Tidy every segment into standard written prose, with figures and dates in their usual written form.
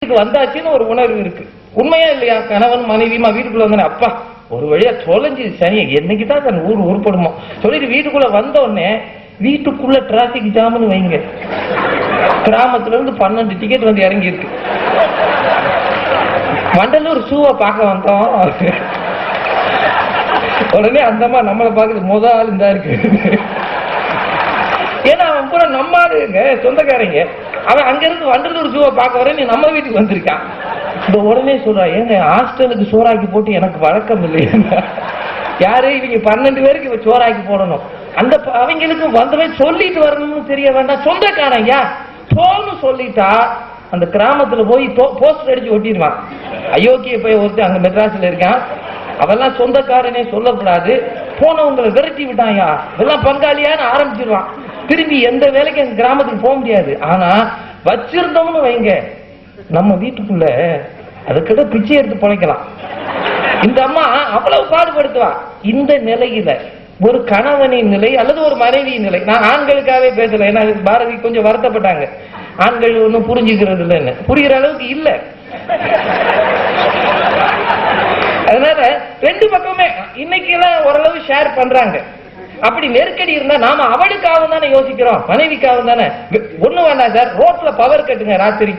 வந்தாச்சுன்னு ஒரு உணர்வு இருக்கு. உண்மையா இல்லையா? கணவன் மனைவியுமா வீட்டுக்குள்ள வந்தோடனே அப்பா ஒரு வழியா தொலைஞ்சு சனி என்னைக்குதான் தன் ஊர் உருப்படுமோ சொல்லிட்டு வீட்டுக்குள்ள வந்த உடனே வீட்டுக்குள்ள டிராபிக் ஜாம்னு வைங்க, கிராமத்துல இருந்து 12 டிக்கெட் வந்து இறங்கி இருக்கு. வண்டலூர் ஷூவை பார்க்க வந்தோம், உடனே அந்தம்மா நம்மளை பார்க்குது முத ஆள் இந்த இருக்கு. ஏன்னா அவன் கூட நம்ம ஆளுங்க சொந்தக்காரங்க, அவன் அங்கிருந்து வண்டலூர் ஷூவை பார்க்க வர நீ நம்ம வீட்டுக்கு வந்திருக்கான். இந்த உடனே சொல்றா, ஏங்க ஹாஸ்டலுக்கு சோறாக்கி போட்டு எனக்கு வழக்கம் இல்லையா? யாரு இவங்க 12 பேருக்கு சோறாக்கி போடணும், அந்த அவங்களுக்கு வந்தவன் சொல்லிட்டு வரணும்னு தெரிய வேண்டாம், சொந்தக்காரங்க போன்னு சொல்லிட்டா அந்த கிராமத்துல போய் போஸ்டர் அடிச்சு ஒட்டிடுவான். அயோக்கிய போய் ஒருத்தர் அங்க மெட்ராஸ்ல இருக்கான், அவெல்லாம் சொந்தக்காரனே சொல்லக்கூடாது, போனவங்களை விரட்டி விட்டாயா இதெல்லாம் பங்காளியான்னு ஆரம்பிச்சிருவான். திரும்பி எந்த வேலைக்கு அந்த கிராமத்துக்கு போக முடியாது. ஆனா வச்சிருந்தோம்னு வைங்க, நம்ம வீட்டுக்குள்ள அதுக்கிட்ட பிச்சை எடுத்து பிழைக்கலாம். இந்த அம்மா அவ்வளவு பாடுபடுத்துவா. இந்த நிலையில ஒரு கணவனின் நிலை அல்லது ஒரு மனைவியின் நிலை, நான் ஆண்களுக்காகவே பேசல, ஏன்னா பாரதி கொஞ்சம் வருத்தப்பட்டாங்க, ஆண்கள் ஒன்னும் புரிஞ்சுக்கிறது இல்லைன்னு, புரிகிற அளவுக்கு இல்ல. அதனால ரெண்டு பக்கமே இன்னைக்கு எல்லாம் ஓரளவு ஷேர் பண்றாங்க. அப்படி நெருக்கடி இருந்தா நாம அவளுக்காக தானே யோசிக்கிறோம், மனைவிக்காக தானே. ஒண்ணு வேண்டாம் சார், ரோட்ல பவர் கட்டுங்க, ராத்திரி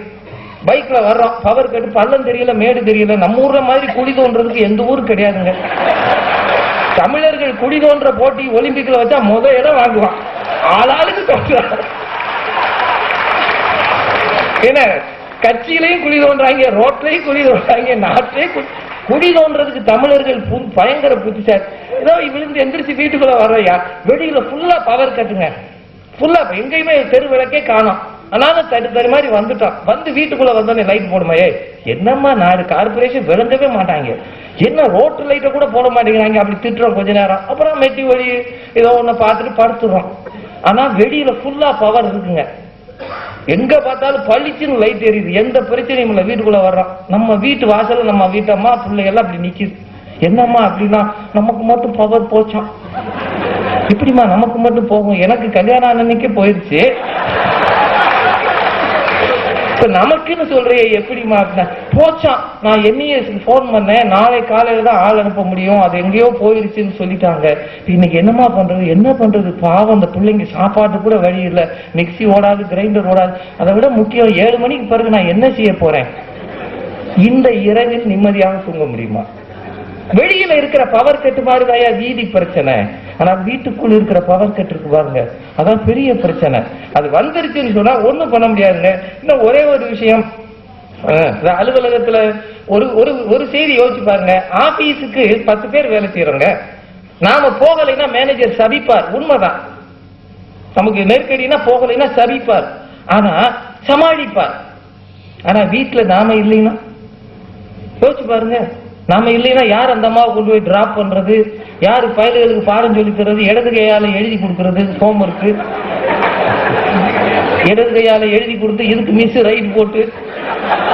பைக்ல வர்றோம், பவர் கட்டு, பள்ளம் தெரியல மேடு தெரியல. நம்ம ஊர்ல மாதிரி குழி தோன்றதுக்கு எந்த ஊரும் கிடையாதுங்க. தமிழர்கள் குழி தோன்ற போட்டி ஒலிம்பிக்ல வச்சா முதல் இடம் வாங்குவான், ஆளாளுக்கு தோன்றாங்க. என்ன கட்சியிலையும் குழி தோன்றாங்க, ரோட்லயும் குழி தோன்றாங்க, நாட்டிலையும் குடி தோன்றதுக்கு தமிழர்கள் பயங்கர புத்திசாலி. ஏதோ விழுந்து எந்திரிச்சு வீட்டுக்குள்ள வர்றையா, வெளியில ஃபுல்லா பவர் கட்டுங்க, ஃபுல்லா எங்கேயுமே தெரு விளக்கே காணும். ஆனாலும் தடு மாதிரி வந்துட்டான். வந்து வீட்டுக்குள்ள வந்தோடனே லைட் போடுமா, என்னம்மா நாடு கார்பரேஷன் விளங்கவே மாட்டாங்க, என்ன ரோட்டு லைட்டை கூட போட மாட்டேங்கிறாங்க, அப்படி திட்டுறோம் கொஞ்ச நேரம். அப்புறம் மெட்டி வழி ஏதோ ஒண்ணு பார்த்துட்டு படுத்துறோம். ஆனா வெளியில ஃபுல்லா பவர் இருக்குங்க, எங்க பார்த்தாலும் பளிச்சுன்னு லைட் எரியுது, எந்த பிரச்சனையும் இல்லை. வீட்டுக்குள்ள வர்றோம், நம்ம வீட்டு வாசல்ல நம்ம வீட்டம்மா பிள்ளைகள்லாம் அப்படி நிக்குது. என்னம்மா அப்படின்னா, நமக்கு மட்டும் பவர் போச்சான். இப்படிமா நமக்கு மட்டும் போகும், எனக்கு கல்யாணம் அன்னைக்கே போயிருச்சு, நமக்குன்னு சொல்றிய எப்படிமா போச்சான். நான் எம்இஎஸ்க்கு போன் பண்ணேன், நாளை காலையில தான் ஆள் அனுப்ப முடியும், அது எங்கேயோ போயிருச்சுன்னு சொல்லிட்டாங்க. இன்னைக்கு என்னமா பண்றது, என்ன பண்றது, பாவம் அந்த பிள்ளைங்க சாப்பாட்டு கூட வழி இல்லை, மிக்சி ஓடாது, கிரைண்டர் ஓடாது. அதை விட முக்கியம் 7 மணிக்கு பிறகு நான் என்ன செய்ய போறேன்? இந்த இரவில் நிம்மதியாக தூங்க முடியுமா? வெளியில இருக்கிற பவர் கட்டு மாதிரிதாயா வீதி பிரச்சனை, ஆனா வீட்டுக்குள்ள இருக்கிற பவர் கட்டு இருக்கு பாருங்க, அதான் பெரிய பிரச்சனை. அது வந்துருச்சுன்னு சொன்னா ஒண்ணும் பண்ண முடியாதுங்க. இன்னும் ஒரே ஒரு விஷயம், அலுவலகத்துல ஒரு செய்தி யோசிச்சு பாருங்க. ஆபீஸுக்கு 10 பேர் வேலை செய்யறோங்க, நாம போகலைன்னா மேனேஜர் சபிப்பார், உண்மைதான். நமக்கு நெருக்கடினா போகலைன்னா சபிப்பார், ஆனா சமாளிப்பார். ஆனா வீட்டுல நாம இல்லைன்னா யோசிச்சு பாருங்க, நாம இல்லைன்னா யார் அந்த அம்மாவை கொண்டு போய் டிராப் பண்றது, யாரு பயல்களுக்கு பாடம் சொல்லி தர்றது, இடது கையால எழுதி கொடுக்கறது, ஹோம்வொர்க் இடது கையால எழுதி கொடுத்து இதுக்கு மிஸ் ரைட் போட்டு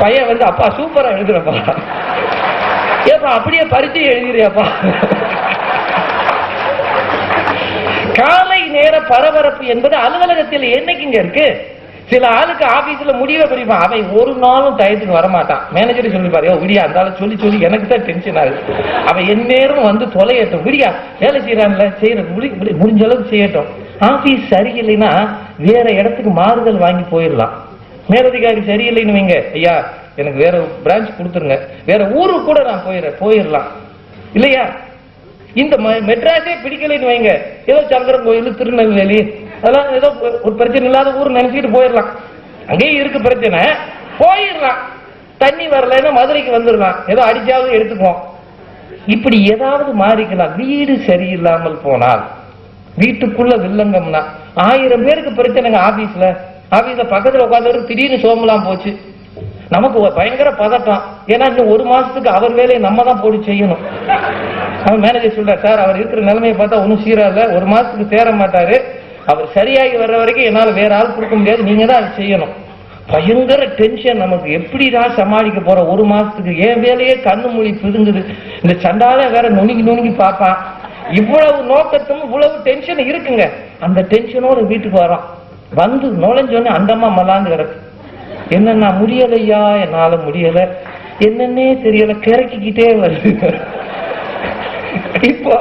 பையன் வந்து அப்பா சூப்பரா எழுதுறப்பா, ஏப்பா அப்படியே பரிச்சை எழுதுறியாப்பா. காலை நேர பரபரப்பு என்பது அலுவலகத்தில் என்னைக்குங்க இருக்கு? சில ஆளுக்கு ஆபீஸ்ல முடிவை பிரிப்பான், அவன் ஒரு நாளும் டயத்துக்கு வரமாட்டான். மேனேஜர் சொல்லிப்பாரு, விடியா அந்த சொல்லி சொல்லி எனக்கு தான் டென்ஷன் ஆகுது, அவன் எந்நேரம் வந்து தொலையட்டும், விடியா வேலை செய்யறான்ல செய்யற முடிஞ்ச அளவுக்கு செய்யட்டும். ஆபீஸ் சரியில்லைன்னா வேற இடத்துக்கு மாறுதல் வாங்கி போயிடலாம். மேலதிகாரி சரியில்லைன்னு வைங்க, ஐயா எனக்கு வேற பிரான்ச் கொடுத்துருங்க, வேற ஊருக்கு கூட நான் போயிடலாம் இல்லையா? இந்த மெட்ராஸே பிடிக்கலைன்னு வைங்க, ஏதோ சங்கரன் கோயில், திருநெல்வேலி, அதெல்லாம் ஏதோ ஒரு பிரச்சனை இல்லாத ஊர் நினைச்சுட்டு போயிடலாம், அங்கேயும் இருக்கு பிரச்சனை, போயிடலாம். தண்ணி வரலன்னா மதுரைக்கு வந்துடலாம், ஏதோ அடிச்சாவது எடுத்துக்குவோம். இப்படி ஏதாவது மாறிக்கலாம். வீடு சரியில்லாமல் போனால், வீட்டுக்குள்ள வில்லங்கம்னா 1000 பேருக்கு பிரச்சனைங்க. ஆபீஸ்ல பக்கத்துல உட்காந்து திடீர்னு சோம்பலாம் போச்சு, நமக்கு பயங்கர பதட்டம். ஏன்னா இன்னும் 1 மாசத்துக்கு அவர் வேலையை நம்ம தான் போட்டு செய்யணும். அவன் மேனேஜர் சொல்ற, சார் அவர் இருக்கிற நிலைமையை பார்த்தா ஒன்னும் சீரா இல்ல, 1 மாசத்துக்கு சேர மாட்டாரு, அவர் சரியாகி வர்ற வரைக்கும் என்னால வேற ஆள் கொடுக்க முடியாது, நீங்க தான் அது செய்யணும். பயங்கர டென்ஷன் நமக்கு, எப்படிதான் சமாளிக்க போற 1 மாசத்துக்கு? என் வேலையே கண்ணு மொழி பிதுங்குது, இந்த சண்டால வேற நுணுங்கி பார்ப்பான். இவ்வளவு நோக்கத்தும் இவ்வளவு டென்ஷன் இருக்குங்க. அந்த டென்ஷனோட வீட்டுக்கு வரோம், வந்து நுழைஞ்சோன்னு அந்தம்மா மலாந்து கிடக்கு, என்னன்னா முடியலையா, என்னால முடியல, என்னன்னே தெரியல, கிறக்கிக்கிட்டே வருது. இப்போ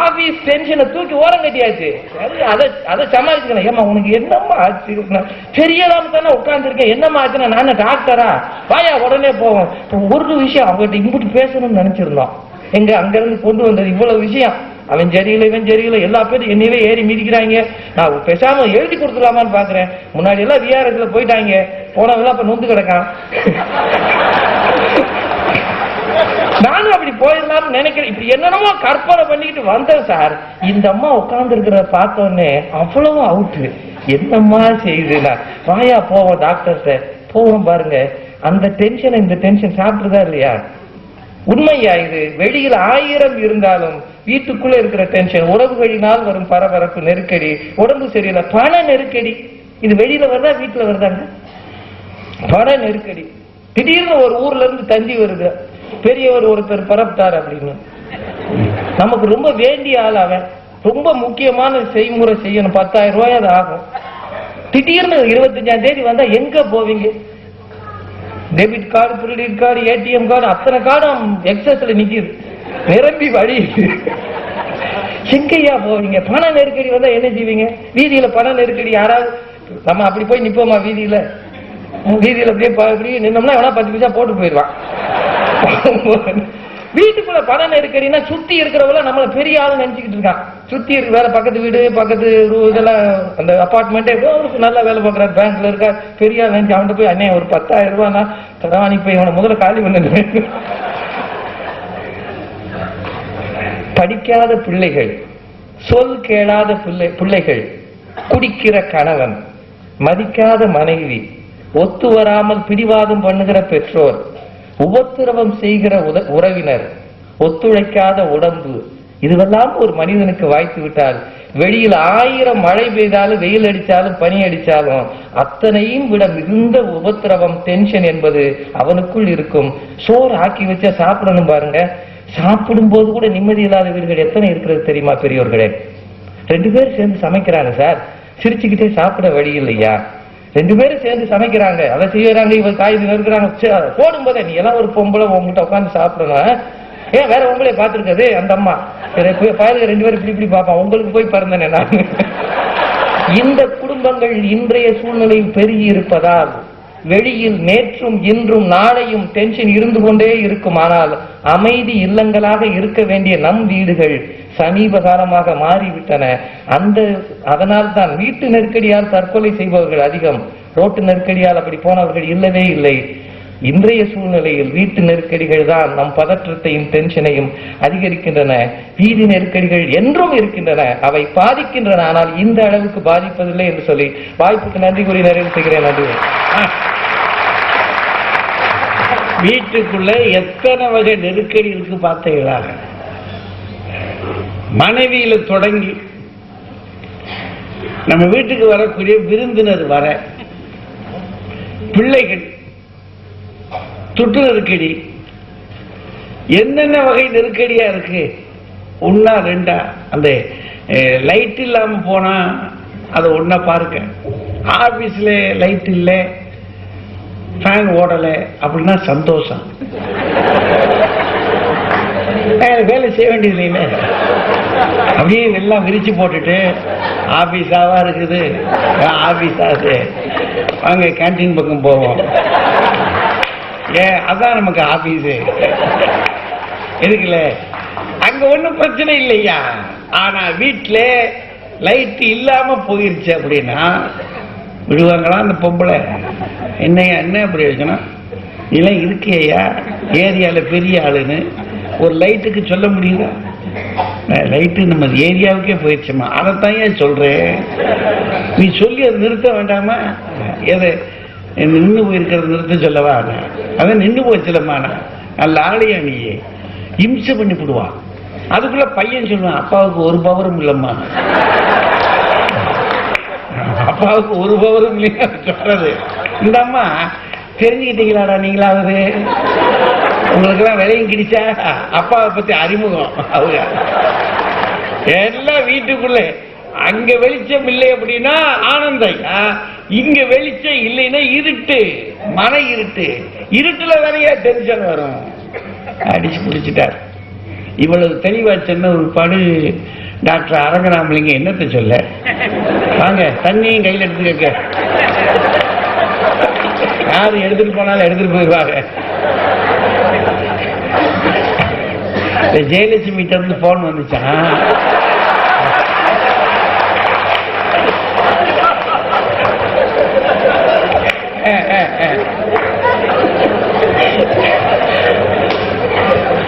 ஆபீஸ் டென்ஷனை தூக்கி ஓரம் கட்டியாச்சு, அதை சமாளிச்சுக்கணும். ஏமா உனக்கு என்னம்மா ஆச்சு, தெரியலாம தானே உட்காந்துருக்கேன், என்னம்மா ஆச்சுன்னா நானே டாக்டரா, வாயா உடனே போவோம். இப்போ ஒரு விஷயம் அவங்ககிட்ட இங்கிட்டு பேசணும்னு நினைச்சிருந்தோம், எங்க அங்க இருந்து கொண்டு வந்தது இவ்வளவு விஷயம். அவன் சரியில்லை, இவன் சரியில்லை, எல்லா பேரும் என்னையவே ஏறி மிதிக்கிறாங்க. நான் பேசாம எழுதி கொடுத்துடலாமான்னு பாக்குறேன். முன்னாடி எல்லாம் விஆர்எஸ்ல போயிட்டாங்க, போனவெல்லாம் இப்ப நொந்து கிடக்கான். நானும் அப்படி போயிடலாம்னு நினைக்கிறேன். இப்படி என்னென்னமோ கற்பனை பண்ணிக்கிட்டு வந்தேன் சார். இந்த அம்மா உட்கார்ந்து இருக்கிறத பார்த்தோன்னே அவ்வளவு அவுட்டு. என்னம்மா செய்யுதுன்னா, வாயா போவோம் டாக்டர்கிட்ட, போவோம் பாருங்க. அந்த டென்ஷன் இந்த டென்ஷன் சாப்பிட்டுதா இல்லையா? உண்மையா இது? வெளியில் 1000 இருந்தாலும் வீட்டுக்குள்ள இருக்கிற டென்ஷன், உறவுகளினால் வரும் பரபரப்பு, நெருக்கடி, உடம்பு சரியில்லை, பண நெருக்கடி, இது வெளியில வருதா வீட்டுல வருதாங்க? பண நெருக்கடி. திடீர்னு ஒரு ஊர்ல இருந்து தந்தி வருது, பெரியவர் ஒருத்தர் பரப்பிட்டார் அப்படின்னு. நமக்கு ரொம்ப வேண்டிய ஆள் அவன், ரொம்ப முக்கியமான செய்முறை செய்யணும், 10,000 ரூபாய் அது ஆகும். திடீர்னு 25ஆம் தேதி வந்தா எங்க போவீங்க? Debit card, credit card, ATM card, அத்தனை கார்டும் எக்ஸஸ்ல நிக்குது, நிரம்பி வழி. எங்கய்யா போவீங்க? பண நெருக்கடி வந்தா என்ன செய்வீங்க? வீதியில பண நெருக்கடி, யாராவது நம்ம அப்படி போய் நிப்போமா வீதியில? வீதியில அப்படியே நின்னோம்னா எவனா 10 பைசா போட்டு போயிடுவான். வீட்டுக்குள்ள பண நெருக்கடினா சுத்தி இருக்கிறவங்கள நம்மள பெரிய ஆளு நினைச்சுக்கிட்டு இருக்கான். சுத்தி இருக்கு வேற பக்கத்து வீடு, பக்கத்து இதெல்லாம், அந்த அபார்ட்மெண்ட்டே நல்லா வேலை பார்க்கறாரு, பேங்க்ல இருக்கா, பெரிய ஆள் நினைச்சு அவன்கிட்ட போய் அண்ணே ஒரு 10,000 ரூபாய்னா தரவாணி போய் இவனை முதல்ல காலி பண்ண. படிக்காத பிள்ளைகள், சொல் கேளாத பிள்ளைகள், குடிக்கிற கணவன், மதிக்காத மனைவி, ஒத்து வராமல் பிடிவாதம் பண்ணுகிற பெற்றோர், உபத்திரவம் செய்கிற உறவினர், ஒத்துழைக்காத உடம்பு, இதுவெல்லாம் ஒரு மனிதனுக்கு வாய்த்து விட்டால் வெளியில் 1000 மழை பெய்தாலும், வெயில் அடிச்சாலும், பனி அடிச்சாலும் அத்தனையும் விட மிகுந்த உபத்திரவம், டென்ஷன் என்பது அவனுக்குள் இருக்கும். சோறு ஆக்கி வச்சா சாப்பிடணும் பாருங்க, சாப்பிடும் போது கூட நிம்மதி இல்லாத வீடுகள் எத்தனை இருக்கிறது தெரியுமா பெரியோர்களே? 2 பேர் சேர்ந்து சமைக்கிறாங்க சார், சிரிச்சுக்கிட்டே சாப்பிட வழி இல்லையா? 2 பேரும் சேர்ந்து சமைக்கிறாங்க, அதை செய்யறாங்க, இவர் காய்கறி நறுக்கிறாங்க, போடும் போதே நீ எல்லாம் ஒரு பொம்பளை உங்ககிட்ட உட்காந்து சாப்பிடணும், ஏன் வேற உங்களே பார்த்துருக்காது அந்த அம்மா, பாருங்க 2 பேரும் இப்படி பார்ப்பான், உங்களுக்கு போய் பிறந்தனே நான். இந்த குடும்பங்கள் இன்றைய சூழ்நிலையில் பெருகி இருப்பதால் வெளியில் நேற்றும் இன்றும் நாளையும் டென்ஷன் இருந்து கொண்டே இருக்கும். ஆனால் அமைதி இல்லங்களாக இருக்க வேண்டிய நம் வீடுகள் சமீப காலமாக மாறிவிட்டன. அதனால் தான் வீட்டு நெருக்கடியால் தற்கொலை செய்பவர்கள் அதிகம், ரோட்டு நெருக்கடியால் அப்படி போனவர்கள் இல்லவே இல்லை. இன்றைய சூழ்நிலையில் வீட்டு நெருக்கடிகள் தான் நம் பதற்றத்தையும் டென்ஷனையும் அதிகரிக்கின்றன. வீதி நெருக்கடிகள் என்றும் இருக்கின்றன, அவை பாதிக்கின்றன, ஆனால் இந்த அளவுக்கு பாதிப்பதில்லை என்று சொல்லி வாய்ப்புக்கு நன்றி கூறி நிறைவு செய்கிறேன். நன்றி. வீட்டுக்குள்ள எத்தனை வகை நெருக்கடி இருக்கு பார்த்தீங்களா? மனைவியில தொடங்கி நம்ம வீட்டுக்கு வரக்கூடிய விருந்தினர் வர, பிள்ளைகள், தொற்று நெருக்கடி, என்னென்ன வகை நெருக்கடியா இருக்கு. 1 2 அந்த லைட் இல்லாம போனா அதை ஒன்னா பாருங்க. ஆபீஸ்ல லைட் இல்லை, ஃபேன் ஓடல அப்படின்னா சந்தோஷம், வேலை செய்ய வேண்டியது இல்லை, அப்படியே எல்லாம் விரிச்சு போட்டுட்டு ஆபீஸாவா இருக்குது, ஆபீஸாது வாங்க கேன்டீன் பக்கம் போவோம், அதான் நமக்கு ஆபீஸு இருக்குல்ல, அங்க ஒன்றும் பிரச்சனை இல்லையா. ஆனா வீட்டுல லைட் இல்லாம போயிருச்சு அப்படின்னா விடுவாங்களா அந்த பொம்பளை? என்னையா என்ன அப்படி இருக்கணும், இதெல்லாம் இருக்கையா ஏரியால பெரிய ஆளுன்னு ஒரு லைட்டுக்கு சொல்ல முடியுதா? லைட்டு நம்ம ஏரியாவுக்கே போயிடுச்சுமா, அதைத்தான் ஏன் சொல்றேன், நீ சொல்லி அதை நிறுத்த வேண்டாமா? எதை நின்று போயிருக்கிறது நிறுத்த சொல்லவா? அதான் நின்று போச்சுலம்மா, நல்ல ஆளையா நீ இம்சை பண்ணி விடுவான். அதுக்குள்ள பையன் சொல்லுவான், அப்பாவுக்கு 1 பவரும் இல்லம்மா, அப்பாவுக்கு 1 பவரும் இல்லையா சொல்றது. இந்த அம்மா தெரிஞ்சுக்கிட்டீங்களாடா நீங்களாவது, உங்களுக்கெல்லாம் விலையும் கிடிச்சா அப்பாவை பத்தி அறிமுகம். அவங்க எல்லாம் வீட்டுக்குள்ள, அங்க வெளிச்சம் இல்லை அப்படின்னா ஆனந்தம், இங்க வெளிச்சம் இல்லைன்னா இருட்டு, மன இருட்டு. இருட்டுல நிறைய டென்ஷன் வரும். அடிச்சு பிடிச்சிட்டார். இவ்வளவு தெளிவா சொன்ன ஒரு பாடு டாக்டர் அரங்கராமலிங்க என்னத்தை சொல்ல, வாங்க தண்ணியும் கையில் எடுத்துக்க, யாரு எடுத்துட்டு போனாலும் எடுத்துட்டு போயிடுவாங்க. ஜெயலட்சுமி இருந்து போன் வந்துச்சா,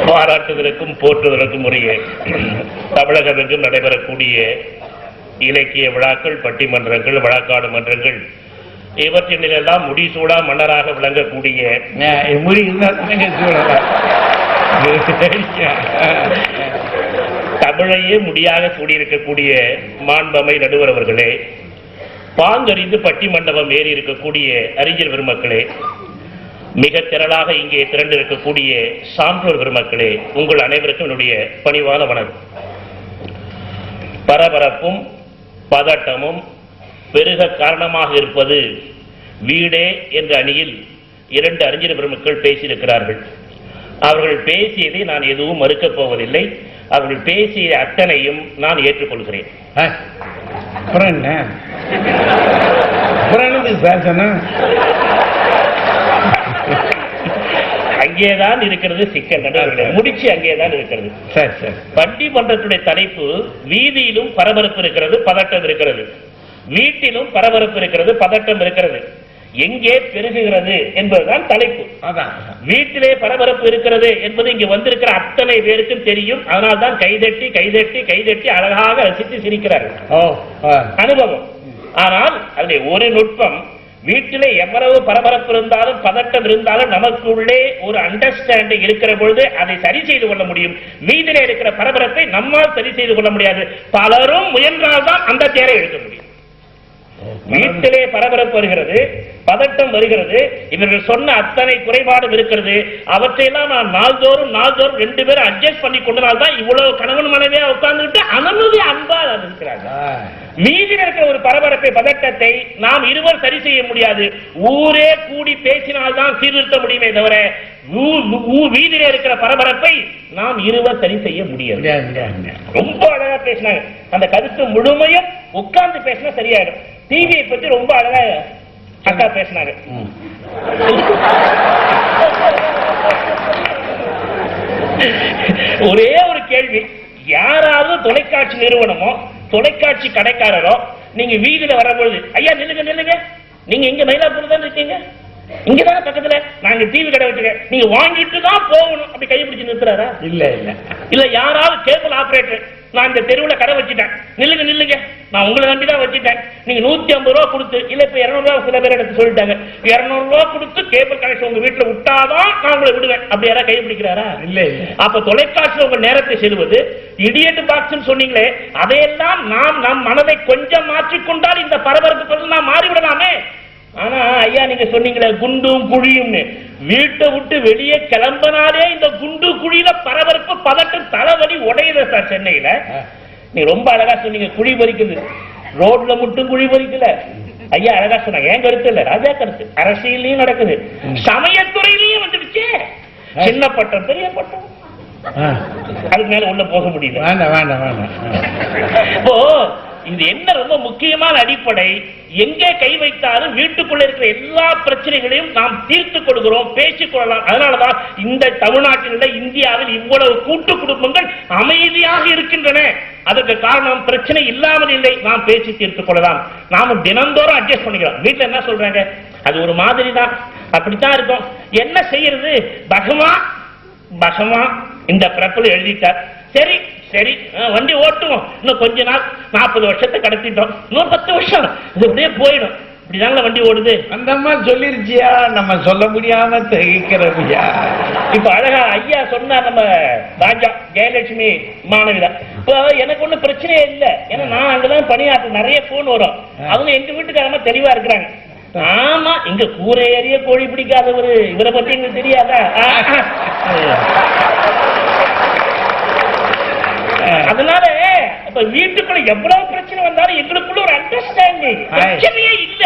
பாராட்டுவதற்கும் போற்றுவதற்கும் உரிய தமிழகமெங்கும் நடைபெறக்கூடிய இலக்கிய விழாக்கள், பட்டிமன்றங்கள், வழக்காடு மன்றங்கள் இவற்றினெல்லாம் முடிசூடா மன்னராக விளங்கக்கூடிய முடி தமிழையே முடியாக கூடியிருக்கக்கூடிய மாண்பமை நடுவர் அவர்களே, பாங்கறிந்து பட்டிமண்டபம் ஏறி இருக்கக்கூடிய அறிஞர் பெருமக்களே, மிக திரளாக இங்கே திரண்டு இருக்கக்கூடிய சான்றோர் பெருமக்களே, உங்கள் அனைவருக்கும் என்னுடைய பணிவான வணக்கம். பரபரப்பும் பதட்டமும் பெருக காரணமாக இருப்பது வீடே என்ற அணியில் 2 அறிஞர் பெருமக்கள் பேசியிருக்கிறார்கள். அவர்கள் பேசியதை நான் எதுவும் மறுக்கப் போவதில்லை. அவர்கள் பேசிய அத்தனையும் நான் ஏற்றுக்கொள்கிறேன். அங்கேதான் இருக்கிறது சிக்கல். முடிச்சு அங்கேதான் இருக்கிறது. பட்டிமன்றத்துடைய தலைப்பு வீதியிலும் பரபரப்பு இருக்கிறது, பதட்டம் இருக்கிறது, வீட்டிலும் பரபரப்பு இருக்கிறது, பதட்டம் இருக்கிறது, எங்கே பெருகுகிறது என்பதுதான் தலைப்பு. வீட்டிலே பரபரப்பு இருக்கிறது என்பது இங்கு வந்திருக்கிற அத்தனை பேருக்கும் தெரியும். அதனால்தான் கைதட்டி கைதட்டி கைதட்டி அழகாக ரசித்து சிரிக்கிறார்கள். அனுபவம். ஆனால் அதிலே ஒரு நுட்பம், வீட்டிலே எவ்வளவு பரபரப்பு இருந்தாலும் பதட்டம் இருந்தாலும் நமக்குள்ளே ஒரு அண்டர்ஸ்டாண்டிங் இருக்கிற பொழுது அதை சரி செய்து கொள்ள முடியும். வீட்டிலே இருக்கிற பரபரப்பை நம்மால் சரி செய்து கொள்ள முடியாது. பலரும் முயன்றால்தான் அந்த தேரை எடுக்க முடியும். வீட்டிலே பரபரப்பு வருகிறது, பதட்டம் வருகிறது, இவர்கள் சொன்ன அத்தனை குறைபாடும் இருக்கிறது. அவற்றையெல்லாம் நான் நாள்தோறும் 2 பேரும் அட்ஜஸ்ட் பண்ணி கொண்டனால்தான் இவ்வளவு கணவன் மனைவியா உட்கார்ந்துட்டு அனுமதி அன்பா இருக்கிறார்கள். மீதியில் இருக்கிற ஒரு பரபரப்பை, பதட்டத்தை நாம் இருவர் சரி செய்ய முடியாது. ஊரே கூடி பேசினால்தான் சீர்திருத்த முடியுமே தவிர வீதியில இருக்கிற பரபரப்பை நாம் இருவர் சரி செய்ய முடியாது. ரொம்ப அழகா பேசினாங்க. அந்த கருத்து முழுமையும் உட்கார்ந்து பேசினா சரியாயிடும். டிவியை பத்தி ரொம்ப அழகா அக்கா பேசினாங்க. ஒரே ஒரு கேள்வி, யாராவது தொலைக்காட்சி நிறுவனமோ தொலைக்காட்சி கடைக்காரரோ நீங்க வீதியில வரும்பொழுது, ஐயா நில்லுங்க நில்லுங்க, நீங்க இங்க மயிலாப்பூர் தான் இருக்கீங்க, இங்கதான பக்கத்துல நாங்க டிவி கடை வச்சிருக்கேன், நீங்க வாங்கிட்டு தான் போகணும், அப்படி கைப்பிடிச்சு நிறுத்துறாரா? இல்ல இல்ல இல்ல. யாராவது கேபிள் ஆபரேட்டர், நான் இந்த தெருவுல கடை வச்சுட்டேன், நில்லுங்க நில்லுங்க, நான் உங்களை நம்பிதான் வச்சுட்டேன், நீங்க 150 ரூபா கொடுத்து, இல்ல இப்ப 200 ரூபா சில பேர் எடுத்து சொல்லிட்டாங்க, 200 ரூபா கொடுத்து கேபிள் கனெக்ஷன் உங்க வீட்டுல விட்டாதான் நான் உங்களை விடுவேன், அப்படி யாராவது கைப்பிடிக்கிறாரா? இல்ல இல்ல. அப்ப தொலைக்காட்சியில் உங்க நேரத்தை செல்வது இடியட் பாக்ஸ் சொன்னீங்களே, அதையெல்லாம் நாம் நம் மனதை கொஞ்சம் மாற்றிக்கொண்டால் இந்த பரபரப்பு நாம் மாறிவிடலாமே. ஆனா ஐயா நீங்க சொன்னீங்களே குண்டும் குழியும்னு, வீட்டை விட்டு வெளியே கிளம்பினாலே இந்த குண்டு குழியில பரபரப்பு, பதட்டம், தலைவலி உடையுது சார். சென்னையில நீ ரொம்ப அழகா சொன்னீங்க, குழி பறிக்குது. ரோட்ல மட்டும் குழி பறிக்கல ஐயா, அழகா சொன்னாங்க. என் கருத்து இல்ல, ராஜா கருத்து. அரசியலையும் நடக்குது, சமயத்துறையிலையும் வந்துடுச்சு. சின்ன பட்டம் பெரிய பட்டம், அதுக்கு மேல உள்ள போக முடியல. இப்போ இது என்ன ரொம்ப முக்கியமான அடிப்படை, எங்கே கை வைத்தாலும் வீட்டுக்குள்ள இருக்கிற எல்லா பிரச்சனைகளையும் நாம் தீர்த்துக் கொள்கிறோம், பேசிக் கொள்ளலாம். அதனாலதான் இந்த தமிழ்நாட்டில், இந்தியாவில் இவ்வளவு கூட்டு குடும்பங்கள் அமைதியாக இருக்கின்றன. அதற்கு காரணம் பிரச்சனை இல்லாமல் இல்லை, நாம் பேசி தீர்த்துக் கொள்ளலாம். நாம தினந்தோறும் அட்ஜஸ்ட் பண்ணிக்கலாம். வீட்டுல என்ன சொல்றாங்க, அது ஒரு மாதிரி தான், அப்படித்தான் இருக்கும், என்ன செய்யறது, பகவான் இந்த பிரபல எழுதிட்டார், சரி சரி வண்டி ஓட்டுவோம், இன்னும் கொஞ்ச நாள் 40 வருஷத்தை கடத்திட்டோம், இன்னும் 10 வருஷம் இது அப்படியே போயிடும், இப்படிதாங்க வண்டி ஓடுது. அந்த அம்மா சொல்லிருச்சியா, நம்ம சொல்ல முடியாம தகிக்கிறோம்யா. இப்ப அழகா ஐயா சொன்னா, நம்ம ராஜா ஜெயலட்சுமி மாணவிதான். இப்ப எனக்கு ஒண்ணும் பிரச்சனையே இல்லை, ஏன்னா நான் அங்கதான் பணியாற்ற, நிறைய போன் வரும், அவங்க எங்க வீட்டுக்காரமா தெளிவா இருக்கிறாங்க. ஆமா, இங்க கூரை ஏறிய கோழி பிடிக்காதவரு, இவரை பத்தி எங்களுக்கு தெரியாதா? அதனால இப்ப வீட்டுக்குள்ள எவ்வளவு பிரச்சனை வந்தாலும் எங்களுக்குள்ள ஒரு அண்டர்ஸ்டாண்டிங், பிரச்சனையே இல்ல.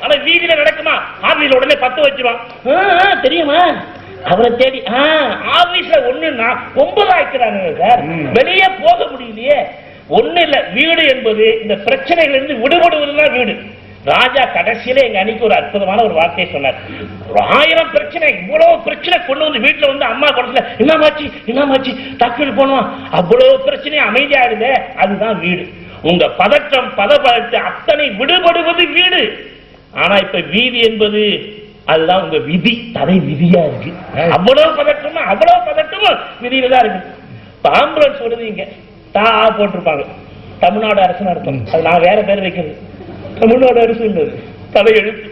ஆனா வீதியில நடக்குமா? ஆபீஸ்ல உடனே 10 வச்சிருவான். தெரியுமா அவரை தேடி ஆபீஸ்ல 1ன்னா 9 ஆக்கிறாங்க சார். வெளியே போக முடியலையே. ஒண்ணு இல்ல, வீடு என்பது இந்த பிரச்சனைகள் இருந்து விடுபடுவதுதான் வீடு. ராஜா கடைசியில எங்க அன்னைக்கு ஒரு அற்புதமான ஒரு வார்த்தையை சொன்னார். 1000 பிரச்சனை, இவ்வளவு பிரச்சனை கொண்டு வந்து வீட்டுல வந்து அம்மா குடத்துல என்னமாச்சு டாக்டர் போனோம், அவ்வளவு பிரச்சனை அமைதியாடுது. அதுதான் வீடு. உங்க பதற்றம் பதப்பதத்தை அத்தனை விடுபடுவது வீடு. ஆனா இப்ப வீதி என்பது அதுதான் உங்க விதி, தடை விதியா இருக்கு. அவ்வளவு பதட்டமும் விதியில தான் இருக்கு. ஆம்புலன்ஸ் விடுவீங்க போட்டிருப்பாங்க தமிழ்நாடு அரசு நடத்தும். அது நான் வேற பேர் வைக்கிறது. தமிழ்நாடு அரசு தலை எழுத்து.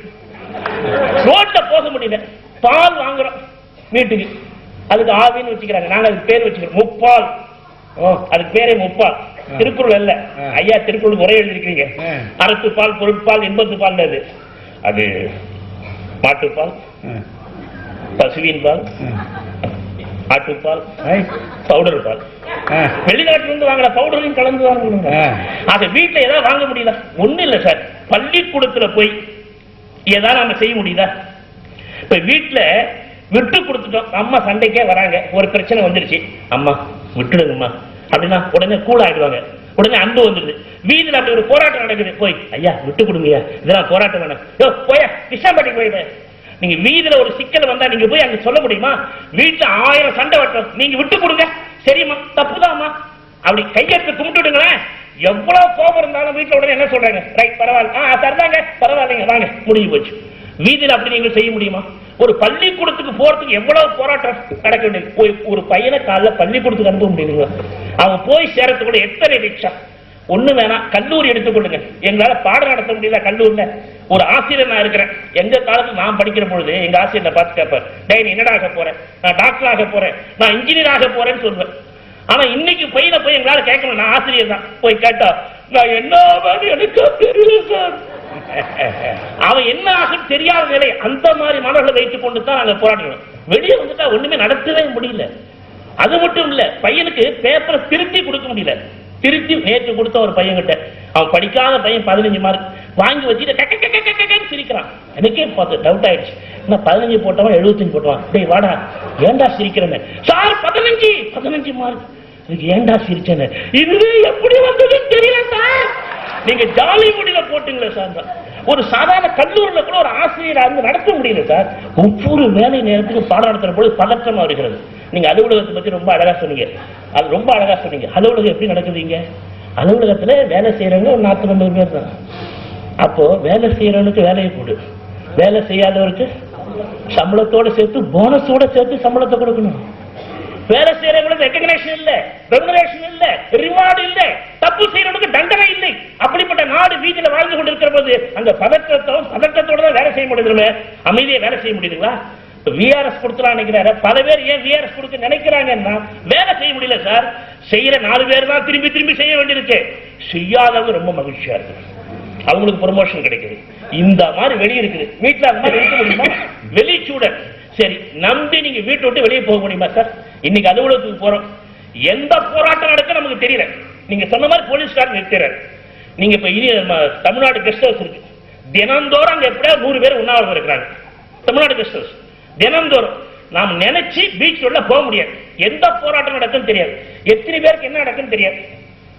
ரோட்ல போக முடியல, பால் வாங்குறோம் வீட்டுக்கு, அதுக்கு ஆவின்னு வச்சுக்கிறாங்க. நாங்க அதுக்கு பேர் வச்சுக்கிறோம் முப்பால். அதுக்கு பேரே முப்பால். திருக்குறள் அல்ல ஐயா, திருக்குறள் முறை எழுதிருக்கீங்க. அறத்துப்பால், பொருட்பால், இன்பத்துப்பால். அது மாட்டுப்பால், பசுவின் பால், ஆட்டுப்பால், பவுடர் பால். வெளிநாட்டில இருந்து வாங்குற பவுடரையும் கலந்து வாங்கணும். ஆக வீட்டுல ஏதாவது வாங்க முடியல? ஒண்ணு இல்ல சார், பள்ளிக்கூடத்துல போய் ஏதாவது நம்ம செய்ய முடியுதா? இப்ப வீட்டுல விட்டு கொடுத்துட்டோம், அம்மா சண்டைக்கே வராங்க, ஒரு பிரச்சனை வந்துருச்சு, அம்மா விட்டுடுங்கம்மா அப்படின்னா உடனே கூல் ஆயிடுவாங்க, உடனே அன்பு வந்துடுது. வீதியில் அப்படி ஒரு போராட்டம் நடக்குது, போய் ஐயா விட்டு கொடுங்க, இதெல்லாம் போராட்டம் வேணாம், போயா கிருஷ்ணாம்பட்டி போய். நீங்க வீதியில ஒரு சிக்கல் வந்தா நீங்க போய் அங்க சொல்ல முடியுமா? வீட்டுல 1000 சண்டை வட்டம், நீங்க விட்டு கொடுங்க, சரிம்மா தப்புதாம்மா அப்படி கையெழுத்து கும்பிட்டுடுங்களேன். எவ்வளவு கோபம் இருந்தாலும் வீட்டுல உடனே என்ன சொல்றாங்க? ரைட் பரவாயில்ல, சரிதாங்க பரவாயில்லைங்க வாங்க, முடிஞ்சு போச்சு. வீதியில் அப்படி நீங்க செய்ய முடியுமா? ஒரு பள்ளிக்கூடத்துக்கு போறதுக்கு எவ்வளவு போராட்டம் நடக்க வேண்டியது. ஒரு பையனை காலைல பள்ளிக்கூடத்துக்கு அனுப்ப முடியுதுங்களா? அவன் போய் சேரத்துக்குள்ள எத்தனை ரிக்ஷா. ஒண்ணு வேணாம், கல்லூரி எடுத்துக்கொள்ளுங்க. எங்களால பாடம் நடத்த முடியல கல்லூரில. ஒரு ஆசிரியர் நான் இருக்கிறேன், எங்க காலத்துல நான் படிக்கிற பொழுது எங்க ஆசிரியர் பார்த்து கேட்பார், டேய் நீ என்னடா ஆக போறேன்? நான் டாக்டர் ஆக போறேன், நான் இன்ஜினியர் ஆக போறேன்னு சொல்றேன். ஆனா இன்னைக்கு பையனை போய் எங்களால கேட்க முடியும். நான் ஆசிரியர் தான், போய் கேட்டா நான் என்ன எனக்கு தெரியல சார். அவன் என்ன ஆகும் தெரியாத நிலை. அந்த மாதிரி மாணவர்களை வைத்துக் கொண்டு தான் நாங்க போராடுறோம். வெளியே வந்துட்டா ஒண்ணுமே நடத்தவே முடியல. அது மட்டும் இல்ல, பையனுக்கு பேப்பரை திருத்தி கொடுக்க முடியல. திருத்தி நேற்று கொடுத்த ஒரு பையன் கிட்ட, அவன் படிக்காத பையன் 15 மார்க் வாங்கி வச்சுட்டு சிரிக்கிறான். எனக்கே பார்த்து டவுட் ஆயிடுச்சு, 15 போட்டவன் 75 போட்டவன். டேய் வாடா, ஏண்டா சிரிக்கிறேன்னு. சார் 15 மார்க், இதுக்கு ஏண்டா சிரிச்சேன்னு. இது எப்படி வந்ததுன்னு தெரியல சார். நீங்க ஜாலி முடியல போட்டுங்களே சார். ஒரு சாதாரண கல்லூரியில் கூட ஒரு ஆசிரியர் இருந்து நடத்த முடியல சார். ஒவ்வொரு வேலை நேரத்துக்கு பாடம் நடத்துற பொழுது பதற்றமா வருகிறது. நீங்க அலுவலகத்தை பத்தி ரொம்ப அழகா சொன்னீங்க, அது ரொம்ப அழகா சொன்னீங்க. அலுவலகம் எப்படி நடக்குதுங்க? அலுவலகத்துல வேலை செய்யறவங்க ஒரு 40-50 பேர் தான். அப்போ வேலை செய்யறவனுக்கு வேலையை கொடு, வேலை செய்யாதவருக்கு சம்பளத்தோட சேர்த்து போனஸோட சேர்த்து சம்பளத்தை கொடுக்கணும். வேலை செய்யறவங்களுக்கு ரெகக்னேஷன் இல்ல, ரெமுனரேஷன் இல்ல, ரிவார்டு இல்ல, தப்பு செய்யறவனுக்கு தண்டனை இல்லை. அப்படிப்பட்ட நாடு வீதியில வாழ்ந்து கொண்டிருக்கிற போது அந்த பதற்றத்தோட தான் வேலை செய்ய முடியுது. அமைதியை வேலை செய்ய முடியுதுங்களா? விஆர்எஸ் கொடுத்துலாம் நினைக்கிறாரு. பல பேர் ஏன் விஆர்எஸ் கொடுக்க நினைக்கிறாங்கன்னா வேலை செய்ய முடியல சார். செய்யற 4 பேர் தான் திரும்பி திரும்பி செய்ய வேண்டியிருக்கு. செய்யாதவங்க ரொம்ப மகிழ்ச்சியா இருக்கு, அவங்களுக்கு ப்ரமோஷன் கிடைக்குது. இந்த மாதிரி வெளியே இருக்குது. வீட்டுல அந்த மாதிரி இருக்க முடியுமா? வெளிச்சூழல் சரி நம்பி நீங்க வீட்டை விட்டு வெளியே போக முடியுமா சார்? இன்னைக்கு அலுவலகத்துக்கு போறோம், எந்த போராட்டம் நடக்க நமக்கு தெரியல. நீங்க சொன்ன மாதிரி போலீஸ்காரர் நிறுத்துறாரு. நீங்க இப்ப தமிழ்நாடு கெஸ்ட் ஹவுஸ் இருக்கு, தினந்தோறும் அங்க எப்படியா 100 பேர் உண்ணாவிரதம் இருக்கிறாங்க. தமிழ்நாடு கெஸ்ட் ஹவுஸ் தினந்தோறும் நாம் நினைச்சு பீச் உள்ள போக முடியாது. எந்த போராட்டம் நடக்குன்னு தெரியாது, எத்தனை பேருக்கு என்ன நடக்குன்னு தெரியாது.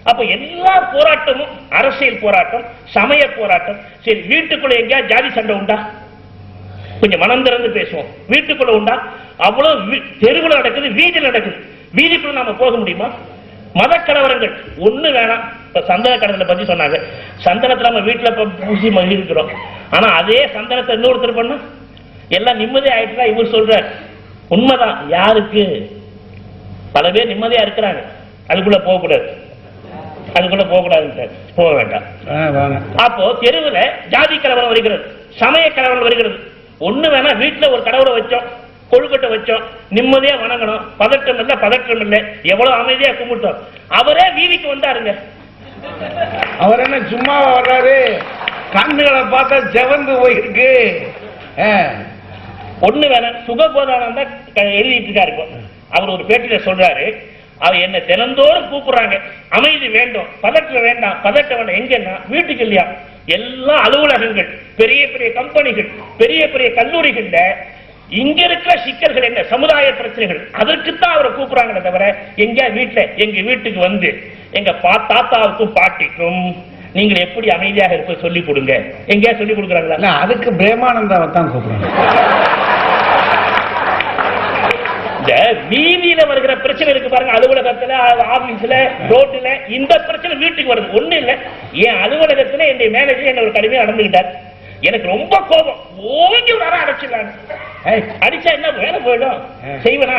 அப்ப எல்லா போராட்டமும் அரசியல் போராட்டம், சமய போராட்டம். சரி வீட்டுக்குள்ள எங்கேயா ஜாதி சண்டை உண்டா? கொஞ்சம் மனம் திறந்து பேசுவோம். வீட்டுக்குள்ள உண்டா? அவ்வளவு தெருவுல நடக்குது, வீதியில் நடக்குது. வீதிக்குள்ள நாம போக முடியுமா? மத கலவரங்கள் ஒண்ணு வேணாம். சந்தன கடலை பத்தி சொன்னாங்க. சந்தனத்தை நம்ம வீட்டுல பூசி மகிழ்கிறோம். ஆனா அதே சந்தனத்தை இன்னொருத்தர் பண்ணா எல்லாம் நிம்மதி ஆயிட்டுதான் இவர் சொல்ற உண்மைதான். யாருக்கு? பல பேர் நிம்மதியா இருக்கிறாங்க, அதுக்குள்ள போகக்கூடாது, அதுக்குள்ள போகக்கூடாது, போக வேண்டாம். அப்போ தெருவுல ஜாதி கலவரம் வருகிறது, சமய கலவரம் வருகிறது. ஒண்ணு வேணா வீட்டுல ஒரு கடவுளை வச்சோம், கொழுக்கட்டை வச்சோம், நிம்மதியா வணங்கணும், பதட்டம் இல்ல பதற்றம் இல்ல, எவ்வளவு அமைதியா கும்பிட்டோம். அவரே வீதிக்கு வந்தாருங்க. அவர் என்ன சும்மா வர்றாரு? கண்ணுகளை பார்த்தா செவந்து போயிருக்கு. ஒண்ணு வேணாம். சுகபோதானம் தான் எழுதிட்டு இருக்காரு. அவர் ஒரு பேட்டியில சொல்றாரு, அவ என்ன தினந்தோறும் கூப்பிடுறாங்க, அமைதி வேண்டும், பதற்றம் வேண்டாம், பதட்டம் வேண்டாம். எங்கன்னா வீட்டுக்கு இல்லையா? எல்லா அலுவலகங்கள் பெரிய பெரிய கம்பெனிகள், பெரிய பெரிய கல்லூரிகள்ல இங்க இருக்கிற சிக்கல்கள் என்ன, சமுதாய பிரச்சனைகள், அதற்குத்தான் அவரை கூப்பிடுறாங்களே தவிர எங்க வீட்டுக்கு வந்து எங்க தாத்தாவுக்கும் பாட்டிக்கும் நீங்கள் எப்படி அமைதியாக இருப்ப சொல்லி கொடுங்க, எங்கேயா சொல்லி கொடுக்குறாங்களா? அதுக்கு பிரேமானந்தாவை தான் கூப்பிடுறாங்க. இந்த வீதியில வருகிற பிரச்சனை இருக்கு பாருங்க, அலுவலகத்துல, ஆபீஸ்ல, ரோட்ல, இந்த பிரச்சனை வீட்டுக்கு வருது. ஒண்ணு இல்ல, என் அலுவலகத்துல என்னுடைய மேனேஜர் என்ன ஒரு கடுமையா நடந்துகிட்டார், எனக்கு ரொம்ப கோபம், ஓங்கி வர அடைச்சிடலாம். அடிச்சா என்ன வேலை போயிடும், செய்வனா?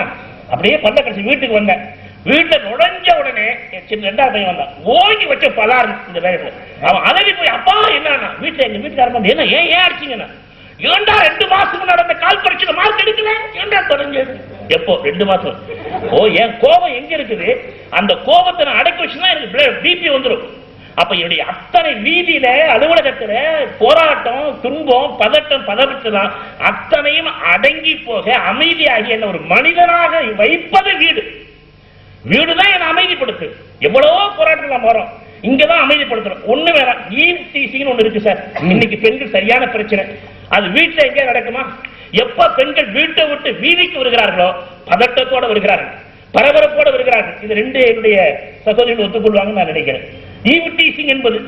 அப்படியே பல்ல கடைசி வீட்டுக்கு வந்தேன். வீட்டுல நுழைஞ்ச உடனே சின்ன 2வது பையன் வந்தான், ஓங்கி வச்ச பலாரு இந்த வேகத்துல. அவன் அதவி போய் அப்பா என்ன வீட்டுல எங்க வீட்டுக்காரன் என்ன ஏன் அடிச்சீங்கன்னா, ஏண்டா 2 மாசத்துக்கு நடந்த கால் பரீட்சையில மார்க் எடுக்கல, ஏண்டா தொடர்ந்து எப்போ 2 மாசம்? என் கோபம் எங்க இருக்குது, அந்த கோபத்தை நான் அடக்கி வச்சுன்னா எனக்கு பிபி வந்துடும். அப்ப என்னுடைய அத்தனை வீதியில, அலுவலகத்துல போராட்டம், துன்பம், பதட்டம், பதவிட்டுதான் அத்தனையும் அடங்கி போக அமைதியாகி என்ன ஒரு மனிதனாக வைப்பது வீடு. வீடுதான் என்ன அமைதிப்படுத்து. எவ்வளவோ போராட்டம் வரும், இங்கதான் அமைதிப்படுத்துறோம். ஒண்ணு வேணாம், ஈவ்டீசிங்னு ஒண்ணு இருக்கு சார். இன்னைக்கு பெண்கள் சரியான பிரச்சனை. அது வீட்டுல எங்க நடக்குமா? எப்ப பெண்கள் வீட்டை விட்டு வீதிக்கு வருகிறார்களோ பதட்டத்தோட வருகிறார்கள், பரபரப்போட வருகிறார்கள். இது 2 என்னுடைய சகோதரிகள் ஒத்துக்கொள்வாங்கன்னு நான் நினைக்கிறேன். ஈவ்டீசிங் என்பது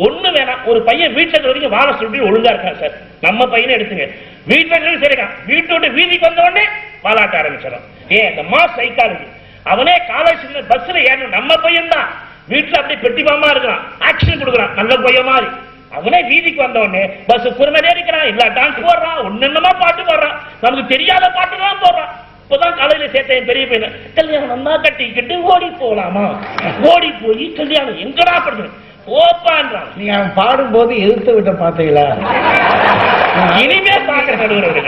ஒண்ணு வேணாம். ஒரு பையன் வீட்டுல வரைக்கும் வாழ சொல்லி ஒழுங்கா இருக்கான் சார். நம்ம பையனை எடுத்துங்க, வீட்டுல சரிதான், வீட்டை விட்டு வீதிக்கு வந்த உடனே வாழாட்ட ஆரம்பிச்சிடும். இந்த மாஸ் சைக்காலஜி. அவனே காலேஜ் பஸ்ல ஏறணும், நம்ம பையன் தான் வீட்டுல அப்படியே பெட்டிமாமா இருக்கிறான், ஆக்ஷன் கொடுக்குறான் நல்ல பையன் மாதிரி. அவனே வீதிக்கு வந்த உடனே பஸ் குறுமலே இருக்கிறான், இல்ல டான்ஸ் போடுறான், ஒன்னென்னமா பாட்டு போடுறான், நமக்கு தெரியாத பாட்டு தான் போடுறான். இப்பதான் காலையில சேர்த்த பெரிய பையன், கல்யாணம் தான் கட்டிக்கிட்டு ஓடி போலாமா, ஓடி போய் கல்யாணம் எங்கடா படுத்து ஓப்பான்றான். நீங்க அவன் பாடும்போது எதிர்த்து விட்ட பாத்தீங்களா? இனிமே பாக்க நடுவர்.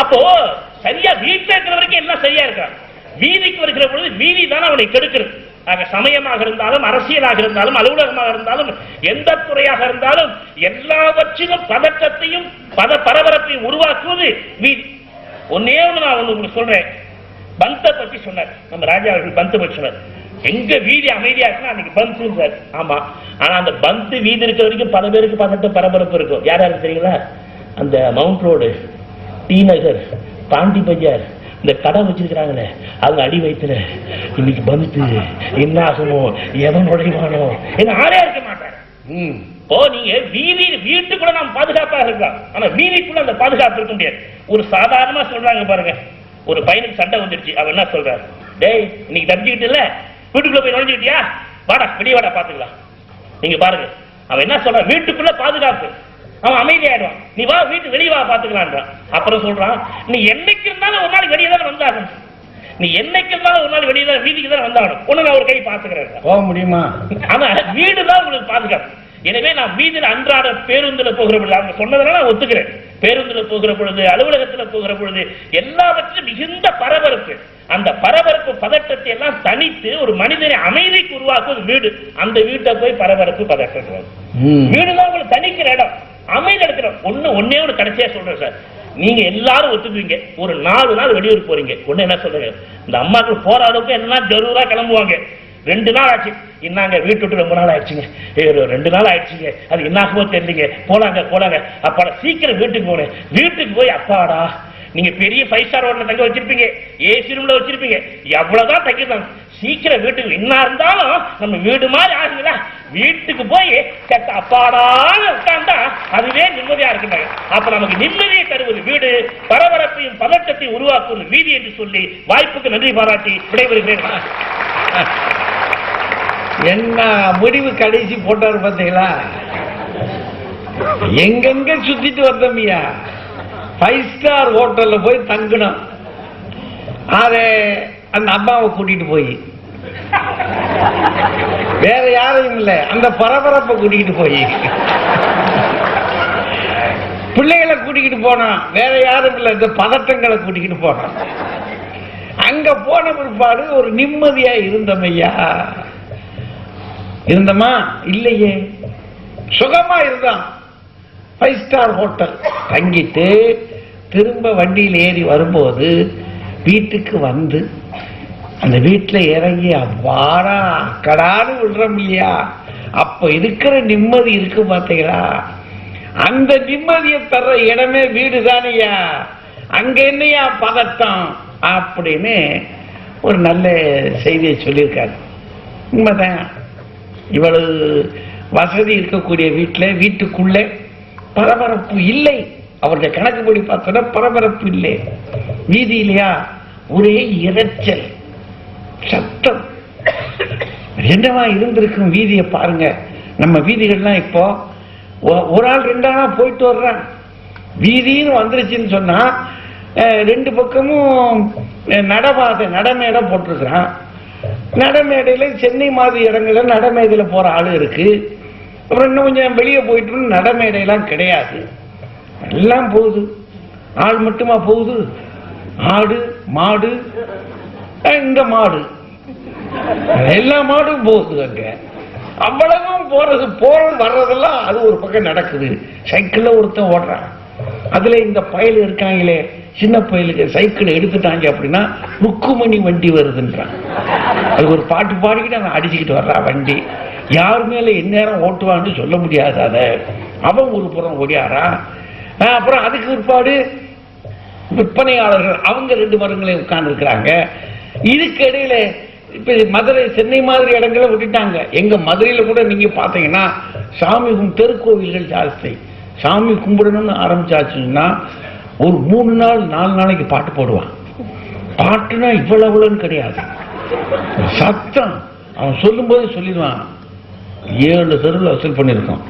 அப்போ சரியா வீட்டுல இருக்கிற வரைக்கும் எல்லாம் சரியா இருக்கான், வீதிக்கு வருகிற பொழுது வீதி தானே அவனை கெடுக்கிறது. சமயமாக இருந்தாலும், அரசியலாக இருந்தாலும், அலுவலகமாக இருந்தாலும், எந்த துறையாக இருந்தாலும் எல்லாவற்றிலும் பதற்றத்தையும் பரபரப்பையும் உருவாக்குவது வீதி. ஒன்னே ஒண்ணு நான் உங்களுக்கு சொல்றேன், பந்த பத்தி சொன்னார் நம்ம ராஜா அவர்கள். பந்த பத்தி சொன்னார், எங்க வீதி அமைதியா இருக்குன்னா அன்னைக்கு பந்து சார். ஆமா, ஆனா அந்த பந்து வீதி இருக்கிற வரைக்கும் பல பேருக்கு பதட்டம் பரபரப்பு இருக்கும். யாராருக்கு தெரியுங்களா? அந்த மவுண்ட் ரோடு, டி நகர், பாண்டி பஜார், இந்த கடை வச்சிருக்கிறாங்களே அவங்க அடி வயிற்றுல இன்னைக்கு பந்து என்ன ஆகுமோ, எவன் நுழைவானோ, என்ன ஆளே இருக்க மாட்டாங்க. நீங்க வீட்டுக்குள்ள நாம் பாதுகாப்பாக இருக்கலாம், ஆனா வீதிக்குள்ள அந்த பாதுகாப்பு இருக்க முடியாது. ஒரு சாதாரணமா சொல்றாங்க பாருங்க, ஒரு பையனுக்கு சண்டை வந்துருச்சு, அவன் என்ன சொல்றாரு, டேய் இன்னைக்கு தப்பிச்சுக்கிட்டு இல்ல, வீட்டுக்குள்ள போய் நுழைஞ்சுக்கிட்டியா, வாடா வெளியே வாடா பாத்துக்கலாம். நீங்க பாருங்க, அவன் என்ன சொல்றான், வீட்டுக்குள்ள பாதுகாப்பு, அவன் அமைதியாயிடுவான். நீ வா வீட்டு வெளியே வா பாத்துக்கலான்றான். அப்புறம் சொல்றான், நீ என்னைக்கு இருந்தாலும் ஒரு நாள் வெளியே தான் வந்தாகணும், நீ என்னைக்கு இருந்தாலும் ஒரு நாள் வெளியே தான் வீதிக்கு தான் வந்தாகணும், ஒண்ணு நான் ஒரு கை பாத்துக்கிறேன். போக முடியுமா? ஆனா வீடுதான் உங்களுக்கு பாதுகாப்பு. எனவே நான் வீதியில் அன்றாட பேருந்துல போகிற பொழுது, அவங்க சொன்னதெல்லாம் நான் ஒத்துக்கிறேன், பேருந்துல போகிற பொழுது, அலுவலகத்துல போகிற பொழுது எல்லாவற்றிலும் மிகுந்த பரபரப்பு. அந்த பரபரப்பு பதட்டத்தை எல்லாம் தனித்து ஒரு மனிதனை அமைதிக்கு உருவாக்குவது வீடு. அந்த வீட்டை போய் பரபரப்பு பதட்டம், வீடுதான் உங்களுக்கு தனிக்கிற இடம், அமைதி எடுக்கிறோம். ஒன்னே ஒரு கடைசியா சொல்றேன் சார், நீங்க எல்லாரும் ஒத்துக்குவீங்க, ஒரு 4 நாள் வெளியூர் போறீங்க, ஒண்ணு என்ன சொல்றீங்க, இந்த அம்மாக்கள் போற அளவுக்கு எல்லாம் ஜரூரா கிளம்புவாங்க. 2 நாள் ஆச்சு, இன்னாங்க வீட்டு விட்டு ரொம்ப நாள் ஆயிடுச்சுங்க, 2 நாள் ஆயிடுச்சுங்க, அது என்னாகுமோ தெரியலீங்க, போலாங்க. அப்பாடா சீக்கிரம் வீட்டுக்கு போனேன். வீட்டுக்கு போய் அப்பாடா, நீங்க பெரிய 5 ஸ்டார் ஹோட்டல்ல தங்க வச்சிருப்பீங்க, ஏசி ரூம்ல வச்சிருப்பீங்க, எவ்வளவுதான் தங்கிருந்தாங்க, சீக்கிரம் வீட்டுக்கு என்ன இருந்தாலும் நம்ம வீடு மாதிரி ஆகுங்களா, வீட்டுக்கு போய் அப்பாடான்னு உட்கார்ந்தா அதுவே நிம்மதியா இருக்குங்க. அப்ப நமக்கு நிம்மதியை தருவது வீடு, பரபரப்பையும் பதட்டத்தையும் உருவாக்குவது வீதி என்று சொல்லி வாய்ப்புக்கு நன்றி பாராட்டி விடைபெறுகிறேன். என்ன முடிவு கடைசி போட்டாரு பார்த்தீங்களா? எங்கெங்க சுத்திட்டு வந்தோம்யா, 5 ஸ்டார் ஹோட்டல்ல போய் தங்கணும், அத அந்த அம்மாவை கூட்டிட்டு போய், வேற யாரும் இல்ல, அந்த பரபரப்பை கூட்டிட்டு போய், பிள்ளைகளை கூட்டிக்கிட்டு போனா, வேற யாரும் இல்ல, இந்த பதட்டங்களை கூட்டிக்கிட்டு போனா, அங்க போன பிற்பாடு ஒரு நிம்மதியா இருந்தமையா, இருந்தமா இல்லையே, சுகமா இருந்தான். 5 ஸ்டார் ஹோட்டல் தங்கிட்டு திரும்ப வண்டியில் ஏறி வரும்போது வீட்டுக்கு வந்து அந்த வீட்டுல இறங்கி அவ்வாறா அக்கடான்னு விடுறோம் இல்லையா, அப்ப இருக்கிற நிம்மதி இருக்கு பார்த்தீங்களா, அந்த நிம்மதியை தர்ற இடமே வீடு தானையா, அங்க என்னையா பதட்டம் அப்படின்னு ஒரு நல்ல செய்தியை சொல்லியிருக்காரு. உண்மைதான். இவ்வளவு வசதி இருக்கக்கூடிய வீட்டுக்குள்ளே பரபரப்பு இல்லை. அவருடைய கணக்குப்படி பார்த்தோன்னா பரபரப்பு இல்லை. வீதி இல்லையா, ஒரே இரைச்சல் சத்தம். என்னவா இருந்திருக்கும் வீதியை பாருங்க. நம்ம வீதிகள்லாம் இப்போ ஒரு ஆள் 2 ஆளா போயிட்டு வர்றான். வீதின்னு வந்துருச்சுன்னு சொன்னா 2 பக்கமும் நடமேடை போட்டிருக்கிறான். நடமேடையில சென்னை மாதிரி இடங்கள்ல நடமேடையில போற ஆளு இருக்கு. அப்புறம் இன்னும் கொஞ்சம் வெளியே போயிட்டு நடமேடையெல்லாம் கிடையாது. எல்லாம் போகுது. ஆள் மட்டுமா போகுது? ஆடு, மாடு, இந்த மாடு, எல்லா மாடும் போகுது. அங்க அவ்வளவும் போறது வர்றதெல்லாம் அது ஒரு பக்கம் நடக்குது. சைக்கிள்ல ஒருத்தன் ஓடுறான். அதுல இந்த பயல் இருக்காங்களே, சின்ன பயலுக்கு சைக்கிள் எடுத்துட்டாங்க அப்படின்னா ருக்குமணி வண்டி வருதுன்றான். அது ஒரு பாட்டு பாடிக்கிட்டு அவன் அடிச்சுக்கிட்டு வர்றான் வண்டி. யாரு மேல எந்நேரம் ஓட்டுவான்னு சொல்ல முடியாது. அத அவன் ஒரு புறம் ஓடியாரா. அப்புறம் அதுக்கு பிற்பாடு விற்பனையாளர்கள் அவங்க 2 மரங்களையும் உட்கார்ந்து இருக்கிறாங்க. இதுக்கு இடையில இப்ப மதுரை, சென்னை மாதிரி இடங்களை விட்டுட்டாங்க. எங்க மதுரையில கூட நீங்க பாத்தீங்கன்னா சாமி தெருக்கோவில்கள் ஜாஸ்தி. சாமி கும்பிடணும்னு ஆரம்பிச்சாச்சுன்னா ஒரு 3 நாள் 4 நாளைக்கு பாட்டு போடுவான். பாட்டுனா இவ்வளவுன்னு கிடையாது, சத்தம். அவன் சொல்லும் போது சொல்லிடுவான், 7 தெருவில் வசூல் பண்ணிருக்கோம்.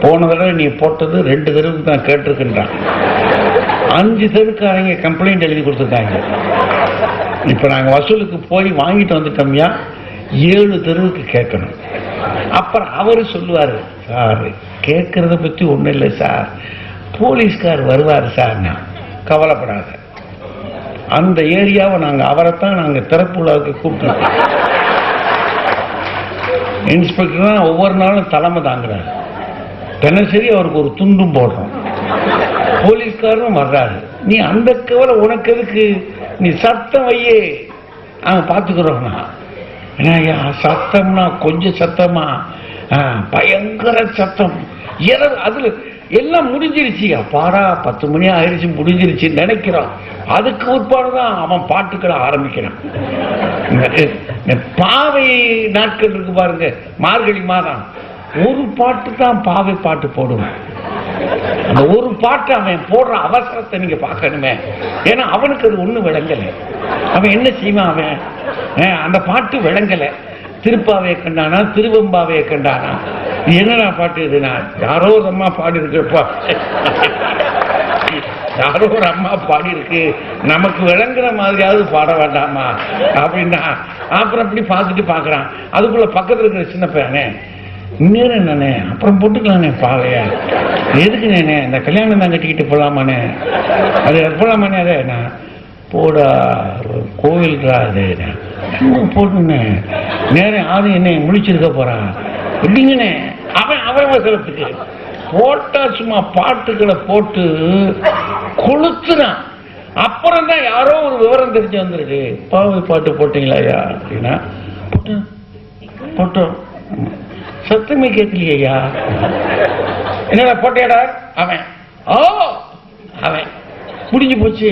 போன தடவை நீ போட்டது 2 தெருவுக்கு தான் கேட்டிருக்கின்றான். 5 தெருக்காரங்க கம்ப்ளைண்ட் எழுதி கொடுத்துருக்காங்க. இப்ப நாங்க வசூலுக்கு போய் வாங்கிட்டு வந்துட்டோம்யா, 7 தெருவுக்கு கேட்கணும். அப்புறம் அவரு சொல்லுவாரு, சார் கேட்கறத பத்தி ஒண்ணும் இல்லை சார், போலீஸ்கார் வருவாரு சார். நான் கவலைப்படாத, அந்த ஏரியாவை அவரைத்தான் நாங்க திறப்புலாவுக்கு கூப்பிட்டோம். இன்ஸ்பெக்டர் தான் ஒவ்வொரு நாளும் தலைமை தாங்குறாரு. தினசரி அவருக்கு ஒரு துண்டும் போடுறோம். போலீஸ்காரரும் வர்றாரு. நீ அந்த கவலை உனக்கு எதுக்கு, நீ சத்தம் வையே, அவன் பார்த்துக்கிறோம். ஏன்னா சத்தம்னா கொஞ்சம் சத்தமா, பயங்கர சத்தம். அதுல எல்லாம் முடிஞ்சிருச்சு. அப்பாடா 10 மணி ஆயிடுச்சு, முடிஞ்சிருச்சு நினைக்கிறான். அதுக்கு உட்பாடுதான் அவன் பாட்டுக்களை ஆரம்பிக்கிறான். பாவை நாட்கள் இருக்கு பாருங்க, மார்கழி மாதம் ஒரு பாட்டு தான் பாவை பாட்டு போடுவான். அந்த ஒரு பாட்டு அவன் போடுற அவசரத்தை நீங்க பார்க்கணுமே. ஏன்னா அவனுக்கு அது ஒண்ணு விளங்கல. அவன் என்ன செய்வான், அவன் அந்த பாட்டு விளங்கல. திருப்பாவையை கண்டானா, திருவெம்பாவையை கண்டானா, என்னடா பாட்டு இதுனா, யாரோ ஒரு அம்மா பாடி இருக்குப்பா, யாரோ ஒரு அம்மா பாடி இருக்கு, நமக்கு விளங்குற மாதிரியாவது பாட வேண்டாமா அப்படின்னா. அப்புறம் அப்படி பார்த்துட்டு பாக்குறான். அதுக்குள்ள பக்கத்துல இருக்கிற சின்ன பையனே, இன்னும் என்னண்ணே அப்புறம் போட்டுக்கலானே பாவையா, எதுக்கு நானே இந்த கல்யாணம் தான் கட்டிக்கிட்டு போலாமானே, அது போலாமானே, அதே நான் போடா கோவில்ரா, அது போட்டுனே நேரம் ஆது என்ன முடிச்சிருக்க போறான் எப்படிங்கண்ணே. அவன் அவசரத்துக்கு போட்டா சும்மா பாட்டுக்களை போட்டு கொளுத்துனான். அப்புறம் தான் யாரோ ஒரு விவரம் தெரிஞ்சு வந்துருக்கு, பாவை பாட்டு போட்டீங்களா ஐயா அப்படின்னா. போட்டோம், சத்தமே கேட்கலையா, என்னடா போட்டியாடா, அவன் அவன் முடிஞ்சு போச்சு.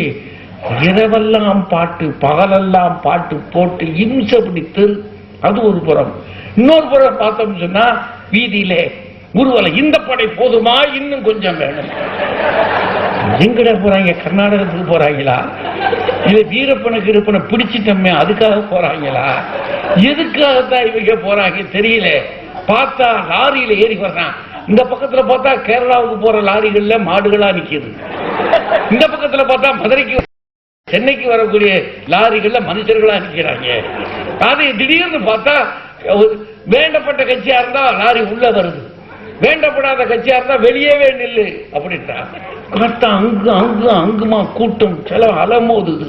இரவெல்லாம் பாட்டு, பகலெல்லாம் பாட்டு போட்டு இம்சை பிடித்து, அது ஒரு புறம். இன்னொரு புறம் பார்த்தோம்னு சொன்னா வீதியிலே ஊர்வலம், இந்த படை போதுமா, இன்னும் கொஞ்சம் வேணும். எங்கட போறாங்க, கர்நாடகத்துக்கு போறாங்களா, இல்ல வீரப்பனுக்கு இருப்பனை பிடிச்சிட்டோமே அதுக்காக போறாங்களா, எதுக்காகத்தான் இவங்க போறாங்க தெரியல. பார்த்தா லாரியில ஏறி வர்றான். இந்த பக்கத்துல பார்த்தா கேரளாவுக்கு போற லாரிகள்ல மாடுகளா நிக்குது. இந்த பக்கத்துல பார்த்தா மதுரைக்கு சென்னைக்கு வரக்கூடிய லாரிகள்ல மனுஷர்களா நிக்கிறாங்க. அது திடீர்னு பார்த்தா வேண்டப்பட்ட கட்சியா இருந்தா லாரி உள்ள வருது, வேண்டப்படாத கட்சியா இருந்தா வெளியவே நில்லு அப்படின்ட்டா. பார்த்தா அங்குமா கூட்டம் சில அலமோதுது,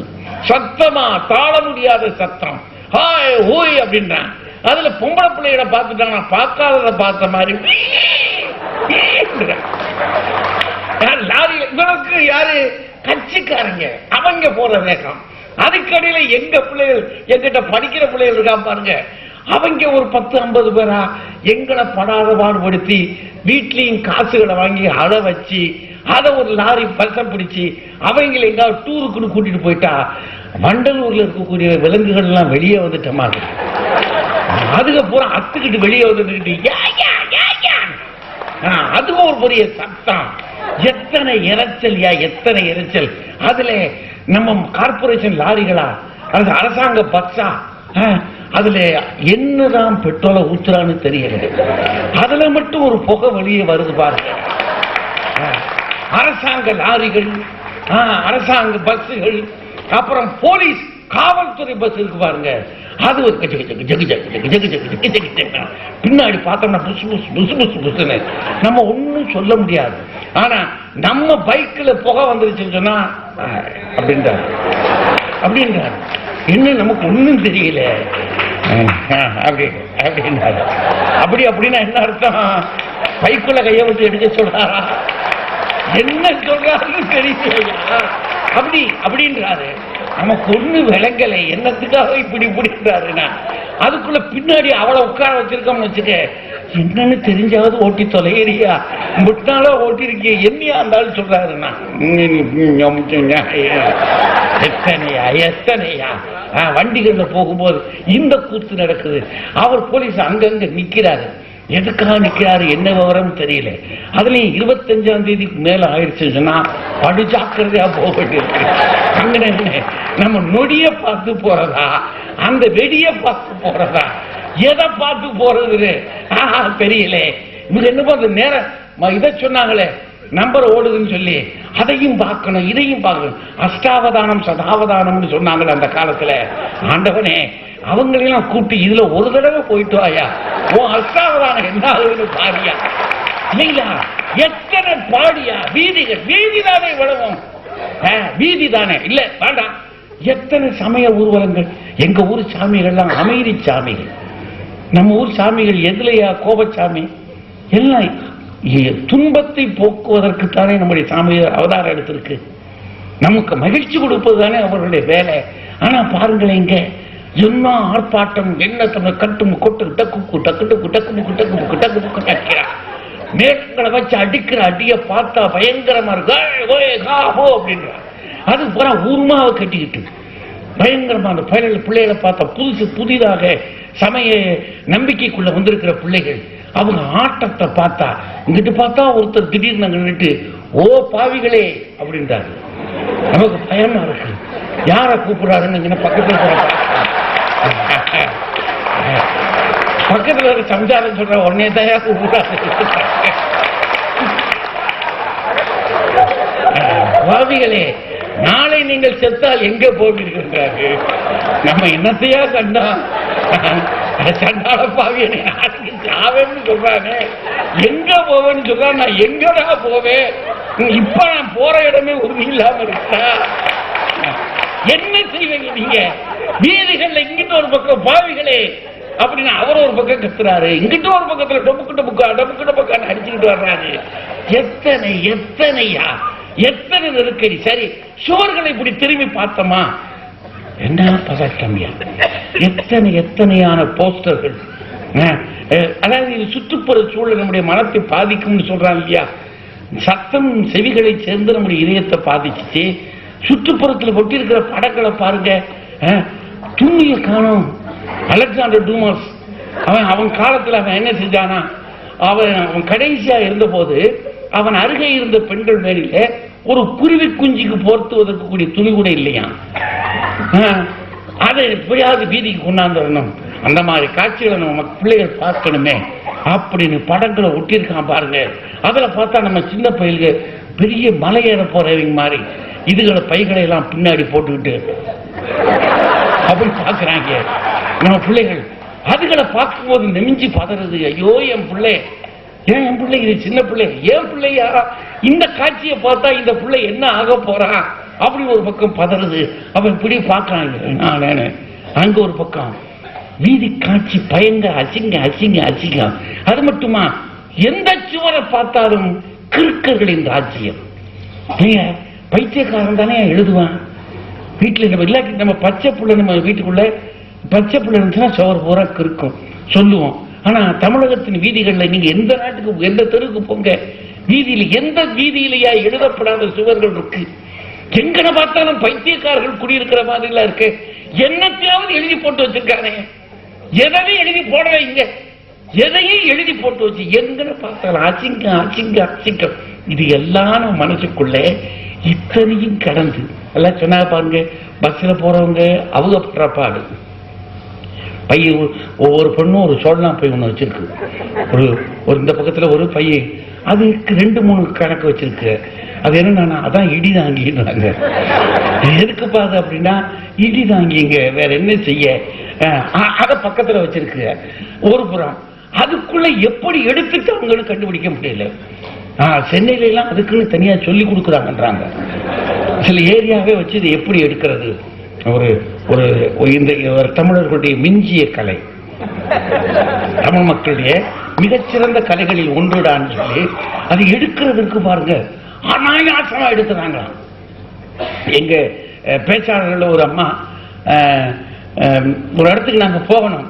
சத்தமா தாழ முடியாத சத்தம், ஹாய் ஹூய் அப்படின்றான். அதுல பொம்பளை பிள்ளைகளை பார்த்துட்டாங்க, பார்க்காதத பார்த்த மாதிரி லாரியில. இவனுக்கு யாரு, கட்சிக்காரங்க, அவங்க போற வேகம். அதுக்கடையில எங்க பிள்ளைகள், எங்கிட்ட படிக்கிற பிள்ளைகள் இருக்கா பாருங்க, அவங்க ஒரு 10-50 பேரா எங்களை படாத பாடுபடுத்தி வீட்லயும் காசுகளை வாங்கி அழ வச்சு அதை ஒரு லாரி பல்சம் பிடிச்சி அவங்களை எங்காவது டூருக்குன்னு கூட்டிட்டு போயிட்டா வண்டலூர்ல இருக்கக்கூடிய விலங்குகள் எல்லாம் வெளியே வந்துட்ட மாதிரி அதுக்கு பூரா அத்துக்கிட்டு வெளியே வந்துட்டு அதுவும் ஒரு பெரிய சத்தம். எத்தனை இறைச்சல்யா, எத்தனை இறைச்சல். அதுல நம்ம கார்பரேஷன் லாரிகளா அது அரசாங்க பஸ்ஸா, அதுல என்னதான் பெட்ரோலை ஊத்துறான்னு தெரியல. அதுல மட்டும் ஒரு புகை வெளியே வருது பாருங்க. அரசாங்க லாரிகள், அரசாங்க பஸ்ஸுகள், அப்புறம் போலீஸ் காவல்துறை பஸ் இருக்கு பாருங்க, அது ஒரு பின்னாடி பார்த்தோம்னா புசு புசு புசு புசு புசுன்னு நம்ம ஒன்னும் சொல்ல முடியாது. ஆனா நம்ம பைக்ல புகை வந்துருச்சுன்னு சொன்னா அப்படின்றாரு அப்படின்றாரு இன்னும் நமக்கு ஒன்னும் தெரியல அப்படின்றாரு. அப்படின்னா என்ன அர்த்தம்? பைக்குள்ள கைய விட்டு எடுக்க சொல்றாரா, என்ன சொல்றாருன்னு தெரியலையா அப்படின்றாரு. நமக்கு ஒண்ணு விளங்கலை, என்னத்துக்காக இப்படி இப்படின்றாருன்னா அதுக்குள்ள பின்னாடி அவளை உட்கார வச்சிருக்கோம்னு வச்சுக்க, என்னன்னு தெரிஞ்சாவது ஓட்டி தொலைறியா, முட்டாளா ஓட்டி இருக்கிய என்னையா இருந்தாலும் சொல்றாருன்னா எத்தனையா வண்டிகள்ல போகும்போது இந்த கூத்து நடக்குது. அவர் போலீஸ் அங்கங்க நிக்கிறாரு. எதுக்காக நிக்கிறாரு, என்ன விவரம் தெரியல. அதுலயும் 25ஆம் தேதிக்கு மேல ஆயிடுச்சுன்னா படு ஜாக்கிரதையா போக வேண்டியிருக்கு. அங்க நம்ம நொடிய பார்த்து போறதா, அந்த வெடிய பார்த்து போறதா, எதை பார்த்து போறது தெரியல. இவங்க என்ன பண்றது, நேரம் இதை சொன்னாங்களே நம்பர் ஓடுதுன்னு சொல்லி அதையும் பார்க்கணும் இதையும் பார்க்கணும். அஷ்டாவதானம் சதாவதானம்னு சொன்னாங்களே அந்த காலத்துல. ஆண்டவனே அவங்களெல்லாம் கூட்டி இதுல ஒரு தடவை போயிட்டு வாயா, ஓ அஷ்டாவதானம் என்ன ஆகுதுன்னு பாரியா இல்லைங்களா? எத்தனை பாடியா வீதிகள், வீதி தானே விளவும், வீதி தானே இல்ல வேண்டாம். எத்தனை சமய ஊர்வலங்கள். எங்க ஊர் சாமிகள்லாம் அமைதி சாமிகள். நம்ம ஊர் சாமிகள் எதுலையா கோபச்சாமி எல்லாம் துன்பத்தை போக்குவதற்குத்தானே நம்முடைய சாமி அவதாரம் எடுத்திருக்கு. நமக்கு மகிழ்ச்சி கொடுப்பது தானே அவர்களுடைய வேலை. ஆனா பாருங்களேன், இங்க என்ன ஆர்ப்பாட்டம், என்ன தமிழ் கட்டும் கொட்டு டக்கு டக்கு டக்கு டக்கு டக்கு டக்கு டக்குறா, மேற்களை வச்சு அடிக்கிற அடிய பார்த்தா பயங்கரமா இருக்கு அப்படின்ற. அது பூரா ஊர்மாவை கட்டிக்கிட்டு பயங்கரமா அந்த பிள்ளைகளை பார்த்தா புதிதாக சமய நம்பிக்கைக்குள்ள வந்திருக்கிற பிள்ளைகள், அவங்க ஆட்டத்தை பார்த்தா இங்கிட்டு பார்த்தா ஒருத்தர் திடீர்னு நின்றுட்டு ஓ பாவிகளே அப்படின்றாரு. நமக்கு பயமா இருக்கு, யார கூப்பிடுறாருன்னு பக்கத்துல பக்கத்துல இருக்க சம்சாரம் சொல்ற உடனே தயா கூப்பிடுறாரு. பாவிகளே நாளை நீங்கள் செத்தால் எங்க போவீர்கள்? நம்ம என்னத்தையா கண்டா சண்டாள பாவியனை சாவேன்னு சொல்றாங்க, எங்க போவேன்னு சொல்றா, நான் எங்கடா போவேன், இப்ப நான் போற இடமே உறுதி இல்லாம இருக்கா, என்ன செய்வீங்க நீங்க? வீதிகள்ல இங்கிட்ட ஒரு பக்கம் பாவிகளே அப்படின்னு அவர் ஒரு பக்கம் கத்துறாரு, இங்கிட்ட ஒரு பக்கத்துல டொப்புக்கு டொப்புக்கான்னு அடிச்சுக்கிட்டு வர்றாரு. எத்தனையா எத்தனை நெருக்கடி. சரி, சுவர்களை இப்படி திரும்பி பார்த்தோமா, என்ன பதட்டமியா, எத்தனையான போஸ்டர்கள். அதாவது இது சுற்றுப்புற சூழல் நம்முடைய மனத்தை பாதிக்கும்னு சொல்றாங்க இல்லையா. சத்தம் செவிகளை சேர்ந்து நம்முடைய இதயத்தை பாதிச்சுச்சு. சுற்றுப்புறத்தில் ஒட்டியிருக்கிற படங்களை பாருங்க, துணியை காணும். அலெக்சாண்டர் டூமாஸ் அவன் காலத்தில் அவன் என்ன செஞ்சானா, அவன் கடைசியா இருந்த போது அவன் அருகே இருந்த பெண்கள் மேலே ஒரு குருவி குஞ்சுக்கு போர்த்துவதற்கு கூடிய துணி கூட இல்லையா. அதை எப்படியாவது வீதிக்கு கொண்டாந்து வரணும், அந்த மாதிரி காட்சிகளை நம்ம பிள்ளைகள் பார்க்கணுமே அப்படின்னு படங்களை ஒட்டியிருக்கான் பாருங்க. அதுல பார்த்தா நம்ம சின்ன பையல்கள் பெரிய மலையேற போறவங்க மாதிரி இதுகளை பைகளை எல்லாம் பின்னாடி போட்டுக்கிட்டு அப்படி பார்க்கிறாங்க நம்ம பிள்ளைகள். அதுகளை பார்க்கும்போது நெமிஞ்சி பதறது, ஐயோ என் பிள்ளை, ஏன் என் பிள்ளை, இது சின்ன பிள்ளை, ஏன் பிள்ளையா, இந்த காட்சியை பார்த்தா இந்த பிள்ளை என்ன ஆக போறான் அப்படி ஒரு பக்கம் பதறது. அவன் இப்படி பார்க்கறாங்க. அங்க ஒரு பக்கம் வீதி காட்சி பயங்கர அசிங்க. அது மட்டுமா, எந்த சுவரை பார்த்தாலும் கிறுக்கர்களின் ராஜ்யம். பைத்தியக்காரன் தானே எழுதுவான் வீட்டுல. நம்ம இல்லாட்டி நம்ம பச்சை புள்ள நம்ம வீட்டுக்குள்ள பச்சை பிள்ளை இருந்துச்சுன்னா சோறு பூரா இருக்கும் சொல்லுவோம். ஆனா தமிழகத்தின் வீதிகள்ல நீங்க எந்த நாட்டுக்கு எந்த தெருவுக்கு போங்க, வீதியில எந்த வீதியிலேயா எழுதப்படாத சுவர்கள் இருக்கு. எங்கன பார்த்தாலும் பைத்தியக்காரர்கள் குடியிருக்கிற மாதிரி எல்லாம் இருக்கு. என்னத்தையாவது எழுதி போட்டு வச்சிருக்கானே, எதையும் எழுதி போடவே இங்க, எதையும் எழுதி போட்டு வச்சு எங்கன பார்த்தாலும் அசிங்கம் அசிங்கம் அசிங்கம். இது எல்லாம் மனசுக்குள்ள இத்தனையும் கடந்து எல்லாம் சொன்னா பாருங்க. பஸ்ல போறவங்க அவங்க படுற பாடு. பையன் ஒவ்வொரு பொண்ணும் ஒரு சோழனா பை ஒண்ணு வச்சிருக்கு. ஒரு இந்த பக்கத்துல ஒரு பையன் அதுக்கு 2-3 கணக்கு வச்சிருக்கு. அது என்னன்னா அதான் இடி தாங்கிடுறாங்க. எதுக்கு பாது அப்படின்னா இடி தாங்கிங்க, வேற என்ன செய்ய. அத பக்கத்துல வச்சிருக்கு ஒரு புறம். அதுக்குள்ள எப்படி எடுத்துட்டு அவங்களும் கண்டுபிடிக்க முடியல. சென்னையில எல்லாம் அதுக்குன்னு தனியா சொல்லி கொடுக்குறாங்கன்றாங்க. சில ஏரியாவே வச்சு இது எப்படி எடுக்கிறது, ஒரு ஒரு இந்த தமிழர்களுடைய மிஞ்சிய கலை, தமிழ் மக்களுடைய மிகச்சிறந்த கலைகளில் ஒன்றுடான்னு சொல்லி அது எடுக்கிறதுக்கு பாருங்க அனாயாசமா எடுத்துறாங்க. எங்க பேச்சாளர்கள் ஒரு அம்மா ஒரு இடத்துக்கு நாங்க போகணும்,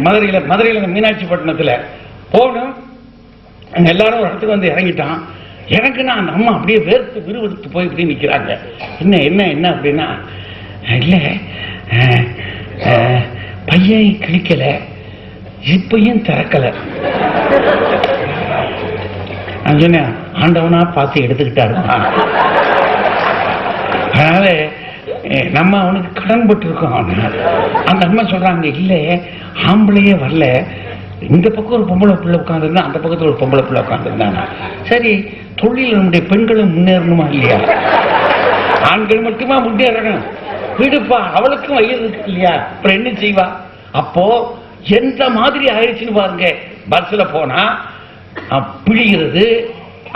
மதுரையில மீனாட்சிப்பட்டினத்துல போகணும். அங்க எல்லாரும் ஒரு இடத்துக்கு வந்து இறங்கிட்டான். எனக்குன்னா அந்த அம்மா அப்படியே வேர்த்து விறுவிறுத்து போய் இப்படி நிக்கிறாங்க. என்ன என்ன என்ன அப்படின்னா, இல்ல பையன் கிழிக்கல, இப்பையும் திறக்கல. நான் சொன்னேன் ஆண்டவனா பார்த்து எடுத்துக்கிட்டாருமா, அதனால நம்ம அவனுக்கு கடன் பட்டு இருக்கோம். அந்த அம்மா சொல்றாங்க இல்ல ஆம்பளையே வரல, இந்த பக்கம் ஒரு பொம்பளை பிள்ளை உட்காந்துருந்தா அந்த பக்கத்துல ஒரு பொம்பளை பிள்ளை உட்காந்துருந்தாங்க. சரி தொழில் நம்முடைய பெண்களும் முன்னேறணுமா இல்லையா, ஆண்கள் மட்டுமா முன்னேறணும், விடுப்பா அவளுக்கும் வயது இருக்கு இல்லையா, அப்புறம் என்ன செய்வா. அப்போ எந்த மாதிரி ஆயிடுச்சுன்னு பாருங்க. பஸ்ல போனா பிழிகிறது,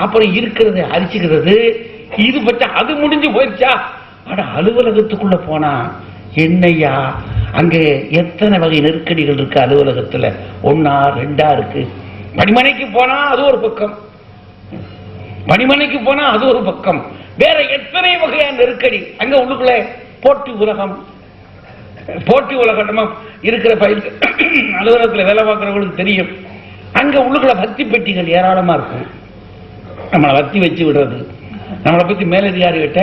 அப்புறம் இருக்கிறது அரிச்சுக்கிறது, இது பற்றி அது முடிஞ்சு போயிடுச்சா. ஆனா அலுவலகத்துக்குள்ள போனா என்னையா அங்க எத்தனை வகை நெருக்கடிகள் இருக்கு அலுவலகத்துல, 1 2 இருக்கு. பணிமனைக்கு போனா அது ஒரு பக்கம், பணிமனைக்கு போனா அது ஒரு பக்கம், வேற எத்தனை வகையான நெருக்கடி. அங்க உள்ளுக்குள்ள போட்டி உலகம், போட்டி உலகமா இருக்கிற பயிர் அலுவலகத்துல வேலை பார்க்கிறவங்களுக்கு தெரியும். அங்க உள்ளுக்குள்ள பக்தி பெட்டிகள் ஏராளமா இருக்கும். நம்மளை வத்தி வச்சு விடுறது, நம்மளை பத்தி மேலதிகாரிகிட்ட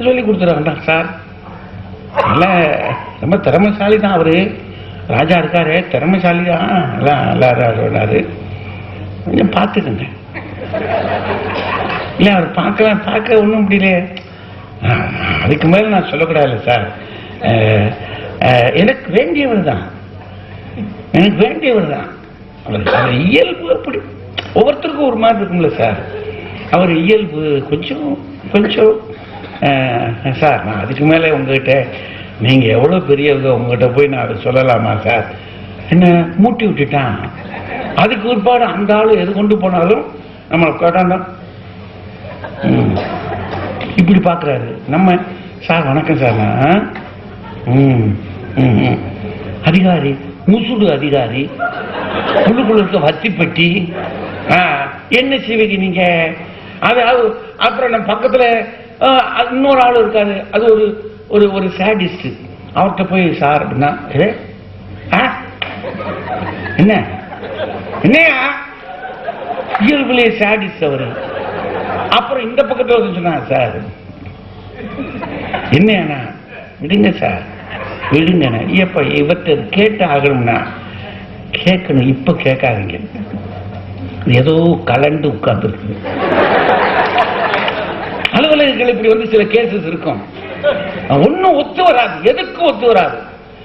சொல்லி கொடுத்துருவாங்க. சார் ரொம்ப திறமைசாலி தான் அவரு, ராஜா இருக்காரு திறமைசாலி தான், எல்லாரு கொஞ்சம் பார்த்துக்கங்க. இல்ல அவர் பார்க்க ஒண்ணும் முடியல, அதுக்கு மேல நான் சொல்லக்கூடாது சார். எனக்கு வேண்டியவர் தான், எனக்கு வேண்டியவர் தான். அவர் இயல்பு அப்படி ஒவ்வொருத்தருக்கும் ஒரு மாதிரி இருக்கும்ல சார். அவர் இயல்பு கொஞ்சம் கொஞ்சம் சார், நான் அதுக்கு மேல உங்ககிட்ட, நீங்க எவ்வளவு பெரியவங்க, உங்ககிட்ட போய் நான் அதை சொல்லலாமா சார். என்ன மூட்டி விட்டுட்டான். அதுக்கு ஒருபாடு அந்த ஆளு எது கொண்டு போனாலும் நம்மளை கேட்டான் இப்படி பாக்குறாரு. நம்ம சார் வணக்கம் சார், அதிகாரி முசுடு அதிகாரி, உள்ளுக்குள்ள இருக்க வத்திப்பட்டி, என்ன செய்வீங்க நீங்க. அது அப்புறம் நம்ம பக்கத்துல இன்னொரு ஆள் இருக்காரு, அது ஒரு ஒரு ஒரு சாடிஸ்ட். அவர்கிட்ட போய் சார் அப்படின்னா என்ன என்னையா இயல்புலேயே சாடிஸ்ட் அவரு. அப்புறம் இந்த பக்கத்துல வந்து சொன்னா சார் என்ன விடுங்க சார் விடுங்க, எப்ப இவற்றை கேட்டு ஆகணும்னா கேட்கணும், இப்ப கேட்காதீங்க, ஏதோ கலண்டு உட்கார்ந்துருக்கு. அலுவலகங்கள் இப்படி வந்து சில கேசஸ் இருக்கும், ஒன்னும் ஒத்து வராது, எதுக்கும் ஒத்து வராது.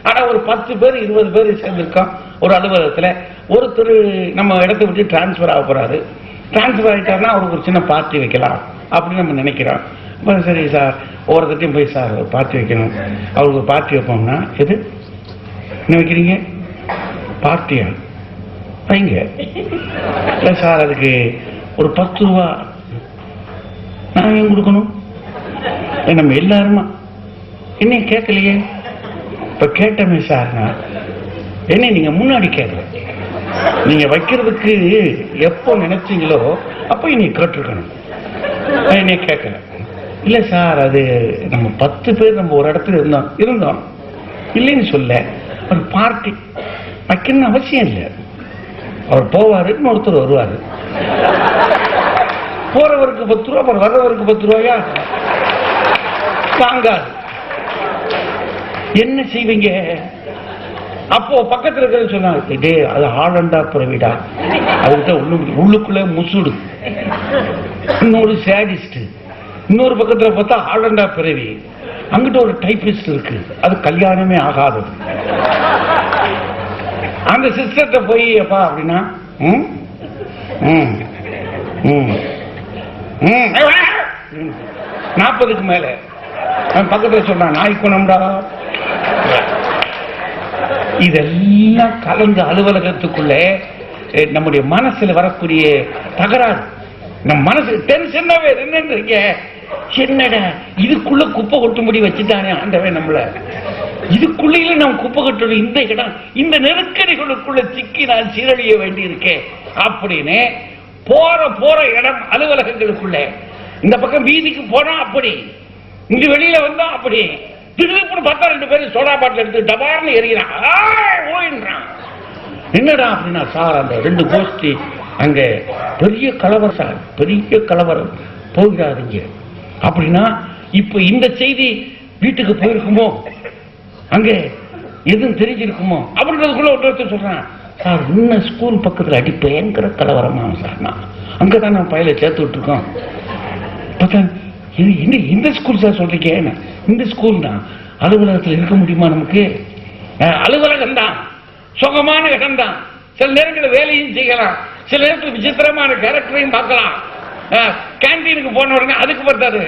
ஆனா ஒரு 10 பேர் 20 பேர் சேர்ந்திருக்கோம் ஒரு அலுவலகத்துல. ஒருத்தர் நம்ம இடத்தை விட்டு டிரான்ஸ்பர் ஆக போறாரு. டிரான்ஸ்பர் ஆகிட்டாருன்னா அவருக்கு ஒரு சின்ன பார்ட்டி வைக்கலாம் அப்படின்னு நம்ம நினைக்கிறோம். சரி சார் ஒவ்வொருத்தையும் போய் சார் ஒரு பார்ட்டி வைக்கணும், அவருக்கு ஒரு பார்ட்டி வைப்போம்னா எது என்ன வைக்கிறீங்க பார்ட்டியா வைங்க. இல்லை சார் அதுக்கு ஒரு 10 ரூபா நான் ஏன் கொடுக்கணும், நம்ம எல்லாருமா என்ன கேட்கலையே. இப்ப கேட்டமே சார், நான் என்ன நீங்க முன்னாடி கேட்கல, நீங்க வைக்கிறதுக்கு எப்போ நினைச்சீங்களோ அப்போ நீங்க கேட்டிருக்கணும், என்ன கேட்கல. இல்ல சார் அது நம்ம 10 பேர் நம்ம ஒரு இடத்துல இருந்தோம் இல்லைன்னு சொல்ல, ஒரு பார்ட்டி வைக்கணும்னு அவசியம் இல்லை. அவர் போவாரு, இன்னொருத்தர் வருவாரு. போறவருக்கு 10 ரூபா, அப்புறம் வர்றவருக்கு 10 ரூபாயா வாங்காது. என்ன செய்வீங்க? அப்போ பக்கத்துல இருக்கிறது சொன்னாங்க, டே அது ஆளண்டா பிறவிடா, அதுக்கிட்ட உள்ளுக்குள்ள முசுடு, இன்னொரு சேடிஸ்ட், இன்னொரு பக்கத்துல பார்த்தா ஆளண்டா பிறவி, அங்கிட்ட ஒரு டைபிஸ்ட் இருக்கு, அது கல்யாணமே ஆகாதது. அந்த சிஸ்டர்கிட்ட போய் அப்பா அப்படின்னா 40க்கு மேல பக்கத்துல சொன்னான் நாய் குணம்டா. இதெல்லாம் கலந்து அலுவலகத்துக்குள்ள நம்முடைய மனசுல வரக்கூடிய தகராறு, நம்ம மனசு டென்ஷனாவே என்னன்றீங்க, என்னடா இதுக்குள்ள குப்பை கொட்டும்படி வச்சுட்டானே ஆண்டவன் நம்மள, இதுக்குள்ள நம்ம குப்பை கொட்டணும், இந்த இடம் இந்த நெருக்கடிகளுக்குள்ள சிக்கி நான் சீரழிய வேண்டி இருக்கேன் அப்படின்னு போற இடம் அலுவலகங்களுக்குள்ள, இந்த பக்கம் வீதிக்கு போனா அப்படி, இங்க வெளியில வந்தா அப்படி, திடீர்னு பார்த்தா 2 பேரும் சோடா பாட்டில் எடுத்து டபார்னு எறிகிறான், ஓயின்றான். என்னடா அப்படின்னா, சார் அந்த 2 கோஷ்டி அங்க பெரிய கலவரம் சார், பெரிய கலவரம், போகிறாருங்க அப்படின்னா, இப்ப இந்த செய்தி வீட்டுக்கு போயிருக்குமோ, அங்க எதுவும் தெரிஞ்சிருக்குமோ அப்படின்றதுக்குள்ள ஒருத்தர் சொல்றான், சார் இன்னும் ஸ்கூல் பக்கத்துல அடி பயங்கர கலவரமா சார், நான் அங்கதான் நான் பையலை சேர்த்து விட்டுருக்கோம். என்ன இந்த ஸ்கூல் சார் சொல்றீங்க? இந்த ஸ்கூல் தான், அலுவலகத்தில் இருக்க முடியுமா நமக்கு? அலுவலகம் தான் சுகமான இடம் தான், சில நேரங்களில் வேலையும் செய்யலாம், சில நேரத்தில் விசித்திரமான கேரக்டரையும் பார்க்கலாம். கேன்டீனுக்கு போன உடனே அதுக்கு பார்த்தாரு,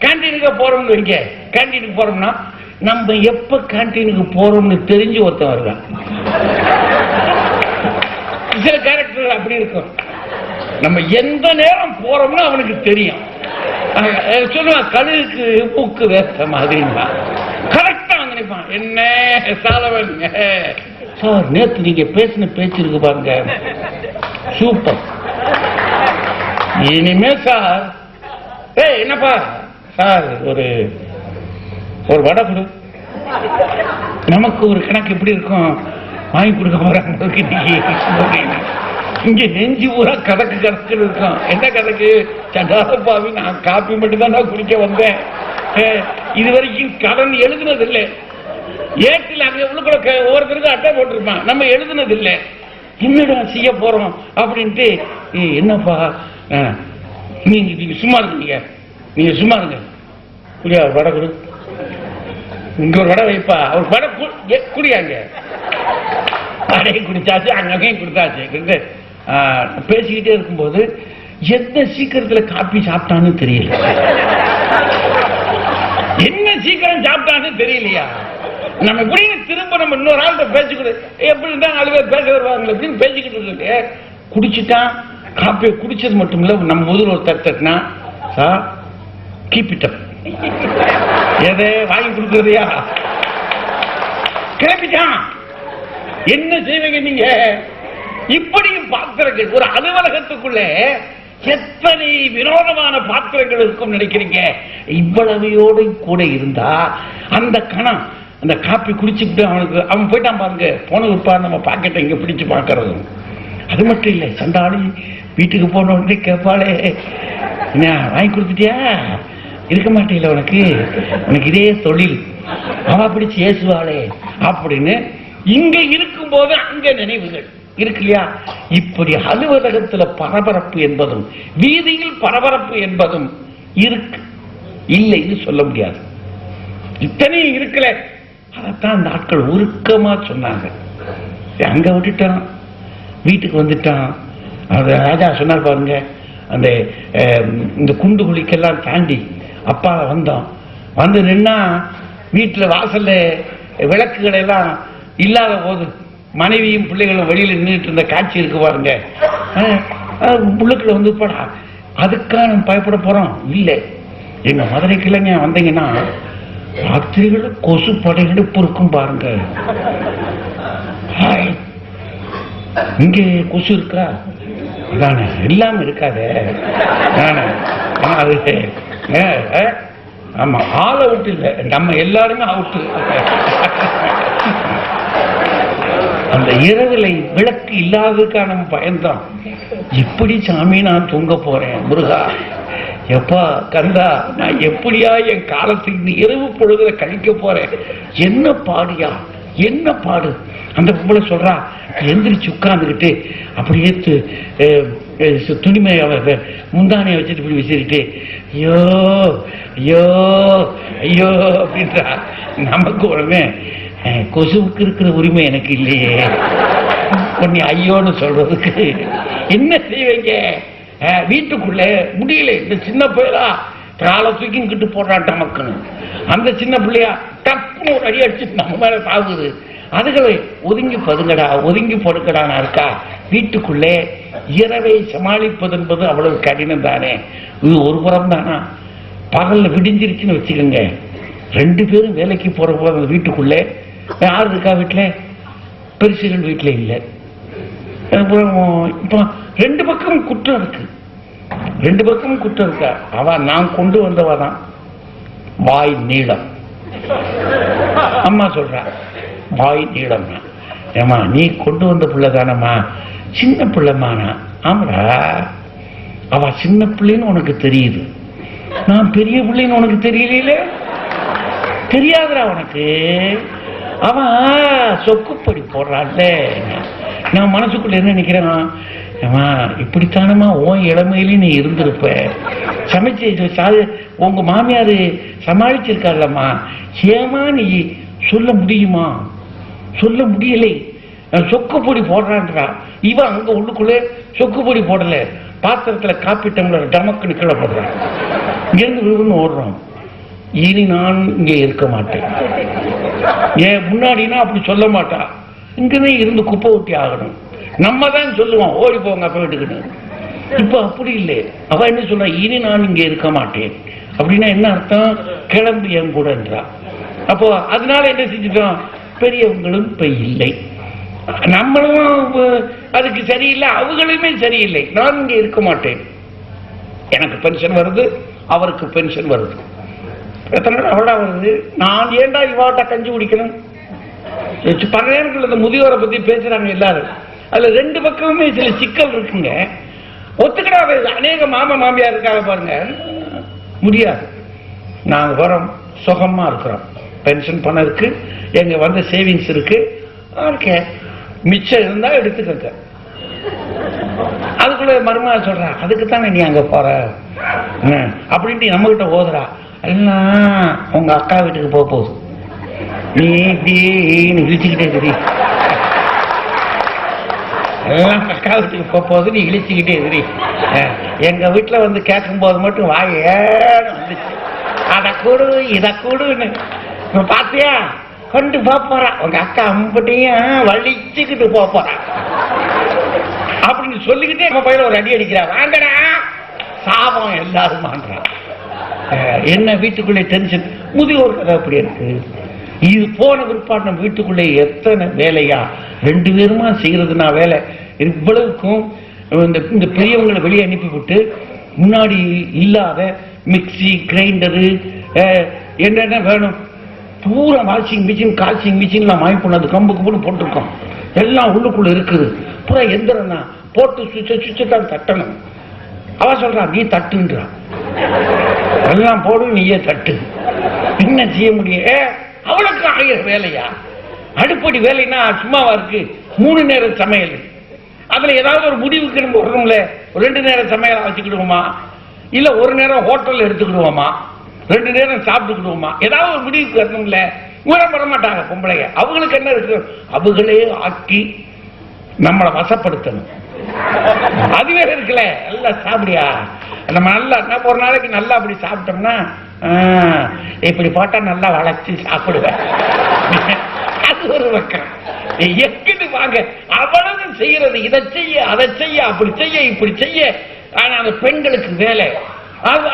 கேன்டீனுக்கு போறோம்னு வைங்க, கேன்டீனுக்கு போறோம்னா நம்ம எப்ப கேன்டீனுக்கு போறோம்னு தெரிஞ்சு ஒருத்தன் வருவான். சில கேரக்டர் அப்படி இருக்கும், நம்ம எந்த நேரம் போறோம்னு அவனுக்கு தெரியும். சொல்லுவான் கழுகுக்கு பூக்கு வேஸ்த மாதிரி கரெக்டா நினைப்பான். என்ன சாலவன் சார், நேற்று நீங்க பேசின பேச்சு இருக்கு பாருங்க, சூப்பர். இனிமே சார் என்னப்பா சார், ஒரு வடை கொடு, நமக்கு ஒரு கணக்கு எப்படி இருக்கும், வாங்கி கொடுக்க போறாங்க. இங்க நெஞ்சு பூரா கணக்கு கணக்கு இருக்கும். என்ன கணக்கு? சண்டாபாவி, நான் காப்பி மட்டும் தான் நான் குடிக்க வந்தேன், இதுவரைக்கும் கடன் எழுதுனது இல்லை. ஏட்டில் அங்க உள்ளுக்குள்ள ஒவ்வொருத்தருக்கும் அட்டை போட்டிருப்பான், நம்ம எழுதுனது இல்லை. என்னடா செய்ய போறோம் அப்படின்ட்டு, என்னப்பா நீங்க சும்மா இருக்கீங்க, நீங்க சும்மா இருங்க, குடியா வடை கொடு, இங்க ஒரு வடை வைப்பா, அவர் வடை குடியாங்க, வடையை குடிச்சாச்சு, அங்கேயும் கொடுத்தாச்சு. பேசிக்கிட்டே இருக்கும்போது எந்த சீக்கிரத்தில் காப்பி சாப்பிட்டான்னு தெரியல, என்ன சீக்கிரம் சாப்பிட்டான்னு தெரியலையா, நம்ம எப்படி திரும்ப நம்ம இன்னொரு ஆள்கிட்ட பேசிக்கிட்டு எப்படி இருந்தா 4 பேர் பேச வருவாங்க அப்படின்னு பேசிக்கிட்டு இருக்கு. குடிச்சுட்டான், காப்பியை குடிச்சது மட்டும் இல்ல, நம்ம முதல் ஒரு தட்டுனா சார் கீப் இட் அப், எதை வாங்கி கொடுக்கறதையா கிளப்பிட்டான். என்ன செய்வீங்க நீங்க? இப்படியும் பாத்திரங்கள் ஒரு அலுவலகத்துக்குள்ள எத்தனை வினோதமான பாத்திரங்கள் இருக்கும் நினைக்கிறீங்க? இவ்வளவையோடு கூட இருந்தா அந்த கணம், அந்த காப்பி குடிச்சுட்டு அவன் போயிட்டான் பாருங்க, போன விற்பார் நம்ம பாக்கெட்டை இங்க பிடிச்சு பார்க்கறது. அது மட்டும் இல்லை, சண்டாளி வீட்டுக்கு போன உடனே கேட்பாளே, வாங்கி கொடுத்துட்டியா, இருக்க மாட்டேல உனக்கு இதே தொழில், அவ பிடிச்சு ஏசுவாளே அப்படின்னு இங்க இருக்கும் போது அங்க நினைவுகள் இருக்கு இல்லையா? இப்படி அலுவலகத்துல பரபரப்பு என்பதும் வீதியில் பரபரப்பு என்பதும் இருக்கு, இல்லைன்னு சொல்ல முடியாது. இத்தனையும் இருக்கல, அதைத்தான் அந்த ஆட்கள் உருக்கமா சொன்னாங்க. அங்க விட்டுட்டான், வீட்டுக்கு வந்துட்டான். அந்த ராஜா சொன்னார் பாருங்க, அந்த இந்த குண்டு குழிக்கெல்லாம் தாண்டி அப்பா வந்தோம், வந்து நின்னா வீட்டுல வாசல்ல விளக்குகள் எல்லாம் இல்லாத போது மனைவியும் பிள்ளைகளும் வெளியில நின்றுட்டு இருந்த காட்சி இருக்கு பாருங்க. உள்ளுக்குள்ள வந்து போடா, அதுக்காக நம்ம பயப்பட போறோம் இல்லை. எங்க மதுரை கிளைங்க வந்தீங்கன்னா ராத்திரிகள் கொசு படையெடுப்பு இருக்கும் பாருங்க. இங்கே கொசு இருக்கா? அதானே, இல்லாம இருக்காதே. அது ஆமா, ஆள் அவுட் இல்லை, நம்ம எல்லாருமே அவுட்டு. அந்த இரவில் விளக்கு இல்லாததுக்கான பயன்தான். எப்படி சாமி நான் தூங்க போறேன் முருகா, எப்பா கந்தா, நான் எப்படியா என் காலத்துக்கு இந்த இரவு பொழுதுல கழிக்க போறேன், என்ன பாடியா என்ன பாடு. அந்த பொம்பளை சொல்றா, எந்திரிச்சு உட்கார்ந்துக்கிட்டு அப்படியே துணிமை முந்தானையை வச்சுட்டு இப்படி விசிறிட்டு ஐயோ ஐயோ ஐயோ அப்படின்றா. நமக்கு உடனே கொசுவுக்கு இருக்கிற உரிமை எனக்கு இல்லையே, பொண்ணு ஐயோன்னு சொல்றதுக்கு என்ன செய்வீங்க? வீட்டுக்குள்ள முடியல, இந்த சின்ன பிள்ளையா காலை தூக்கிக்கிட்டு போடுறான் டமக்குன்னு. அந்த சின்ன பிள்ளையா டப்புன்னு ஒரு அடி அடிச்சுட்டு நம்ம மேல தாகுது. அதுகளை ஒதுங்கி பதுங்கடா ஒதுங்கி படுக்கடானா இருக்கா. வீட்டுக்குள்ளே இரவை சமாளிப்பது என்பது அவ்வளவு கடினம் தானே. இது ஒரு புறம் தானா. பகல்ல விடிஞ்சிருச்சுன்னு வச்சுக்கோங்க, 2 பேரும் வேலைக்கு போற போது வீட்டுக்குள்ளே யாரு இருக்கா? வீட்டுல பெருசுகள் வீட்டுல இல்லை. இப்போ 2 பக்கமும் குற்றம் இருக்கு, 2 பக்கமும் குற்றம் இருக்கா. அவ நான் கொண்டு வந்தவ தான், வாய் நீளம். அம்மா சொல்ற வாய் நீளம். ஏமா நீ கொண்டு வந்த பிள்ளை தானம்மா, சின்ன பிள்ளைமானா. ஆமாடா, அவ சின்ன பிள்ளைன்னு உனக்கு தெரியுது, நான் பெரிய பிள்ளைன்னு உனக்கு தெரியல. தெரியாதுடா உனக்கு. அவன் சொக்குப்படி போடுறான்ல. நான் மனசுக்குள்ள என்ன நினைக்கிறேன், இப்படித்தானமா உன் இளமையில நீ இருந்திருப்ப, சமைச்சு உங்க மாமியாரு சமாளிச்சிருக்காருல்லம்மா, ஏமா நீ சொல்ல முடியுமா? சொல்ல முடியலை. சொக்கு பொடி போடுறான்றா. இவன் அங்க உள்ளுக்குள்ளே சொக்கு பொடி போடல, பாத்திரத்துல காப்பி டம்ளர் டமக்குன்னு கீழே போடுறான். இங்கிருந்து விழுன்னு ஓடுறோம். இனி நான் இங்கே இருக்க மாட்டேன். ஏன் முன்னாடினா அப்படி சொல்ல மாட்டா, இங்கதான் இருந்து குப்பை ஊட்டி ஆகணும். நம்ம தான் சொல்லுவோம் ஓடி போங்க அப்ப வீட்டுக்கிட்டு. இப்ப அப்படி இல்லை. அவ என்ன சொல்ற, இனி நான் இங்கே இருக்க மாட்டேன். அப்படின்னா என்ன அர்த்தம்? கிளம்பு என் கூடன்றா. அப்போ அதனால என்ன செஞ்சுட்டோம், பெரியவங்களும் இப்ப இல்லை, நம்மளும் அதுக்கு சரியில்லை, அவங்களுமே சரியில்லை. நான் இங்கே இருக்க மாட்டேன். எனக்கு பென்ஷன் வருது, அவருக்கு பென்ஷன் வருது. எத்தனை அவடா வருது, நான் ஏண்டா இவாட்ட கஞ்சி குடிக்கணும்? பல நேரங்கள் இந்த முதியோரை பத்தி பேசுறாங்க எல்லாரும். அதுல 2 பக்கமுமே சில சிக்கல் இருக்குங்க. ஒத்துக்கிடாது. அநேக மாமா மாமியா இருக்காங்க பாருங்க, முடியாது. நாங்க வரோம், சுகமா இருக்கிறோம், பென்ஷன் பணம் இருக்கு, எங்க வந்து சேவிங்ஸ் இருக்கு, மிச்சம் இருந்தா எடுத்துக்க. அதுக்குள்ள மருமக சொல்றா, அதுக்குத்தானே நீ அங்க போற அப்படின்ட்டு நம்ம கிட்ட ஓதுறா. எல்லாம் உங்க அக்கா வீட்டுக்கு போக போகுது, நீ இப்படின்னு இழிச்சுக்கிட்டே இரு. எல்லாம் அக்கா வீட்டுக்கு போக போகுது, நீ இழிச்சுக்கிட்டே இரு. எங்க வீட்டுல வந்து கேட்கும் போது மட்டும் வாயேன்னு வந்துச்சு, அதை கூடு இதை கூடுன்னு. பாத்தியா கொண்டு போறா உங்க அக்கா அம்பட்டையும் வலிச்சுக்கிட்டு போறா அப்படின்னு சொல்லிக்கிட்டே நம்ம பையில ஒரு அடி அடிக்கிறா. வாங்கடா சாபம் எல்லாரும் வாங்குறான். என்ன வீட்டுக்குள்ளே டென்ஷன். முதியோர் கதை அப்படி இருக்கு. இது போன பிற்பாடு நம்ம வீட்டுக்குள்ளே எத்தனை வேலையா 2 பேருமா செய்யறதுனா வேலை. இவ்வளவுக்கும் இந்த பெரியவங்களை வெளியே அனுப்பிவிட்டு முன்னாடி இல்லாத மிக்சி கிரைண்டரு என்னென்ன வேணும் பூரா வாஷிங் மிஷின் காசிங் மிஷின்லாம் வாங்கி பண்ணது கம்புக்கு போட்டு போட்டுருக்கோம். எல்லாம் உள்ளுக்குள்ள இருக்குது. பூரா எந்திரம்னா போட்டு சுவிட்சை தான் தட்டணும். அவ சொல்றான், நீ தட்டுன்றான். எல்லாம் போடு, நீயே தட்டு. என்ன செய்ய முடியும்? அவளுக்கு 1000 வேலையா? அடுப்படி வேலைன்னா சும்மாவா இருக்கு? 3 நேரம் சமையல். அதுல ஏதாவது ஒரு முடிவுக்கு நம்ம வரணும்ல. 2 நேரம் சமையலா வச்சுக்கிடுவோமா, இல்ல 1 நேரம் ஹோட்டல் எடுத்துக்கிடுவோமா, 2 நேரம் சாப்பிட்டுக்கிடுவோமா? ஏதாவது ஒரு முடிவுக்கு வரணும்ல. ஊரம் வர மாட்டாங்க பொம்பளைங்க. அவங்களுக்கு என்ன இருக்கு, அவங்களே ஆக்கி நம்மளை வசப்படுத்தணும். அது வேற இருக்குல்ல. நல்லா சாப்பிடியா, நம்ம நல்லா ஒரு நாளைக்கு நல்லா அப்படி சாப்பிட்டோம்னா இப்படி போட்டா நல்லா வளைச்சு சாப்பிடுவேன். அது ஒரு பக்கம். எக்கிட்டு வாங்க அவ்வளவு செய்யறது, இதை செய்ய அதை செய்ய அப்படி செய்ய இப்படி செய்ய. ஆனா அந்த பெண்களுக்கு வேலை.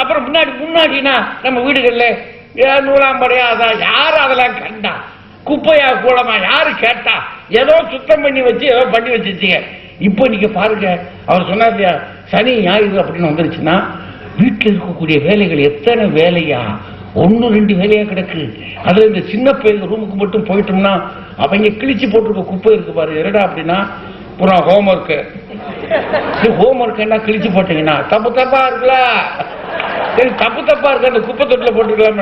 அப்புறம் முன்னாடினா நம்ம வீடுகள்ல நூலாம்படையா அதான் யாரு அதெல்லாம் கண்டா, குப்பையா கூலமா யாரு கேட்டா, ஏதோ சுத்தம் பண்ணி வச்சு ஏதோ பண்ணி வச்சிருச்சீங்க. இப்ப நீங்க பாருங்க, அவர் சொன்னார் சனி ஞாயிறு அப்படின்னு வந்துருச்சுன்னா வீட்டில் இருக்கக்கூடிய வேலைகள் எத்தனை வேலையா. ஒன்னு 2 வேலையா கிடக்கு. அதுல இந்த சின்ன பையன் ரூமுக்கு மட்டும் போயிட்டோம்னா அவங்க கிழிச்சு போட்டிருக்க குப்பை இருக்கு பாரு, என்னடா அப்படின்னா புறம் ஹோம்ஒர்க்கு. ஹோம்ஒர்க் என்ன கிழிச்சு போட்டீங்கன்னா தப்பு தப்பா இருக்குல்ல, சரி தப்பு தப்பா இருக்கு, அந்த குப்பை தொட்டில போட்டுக்கலாம்.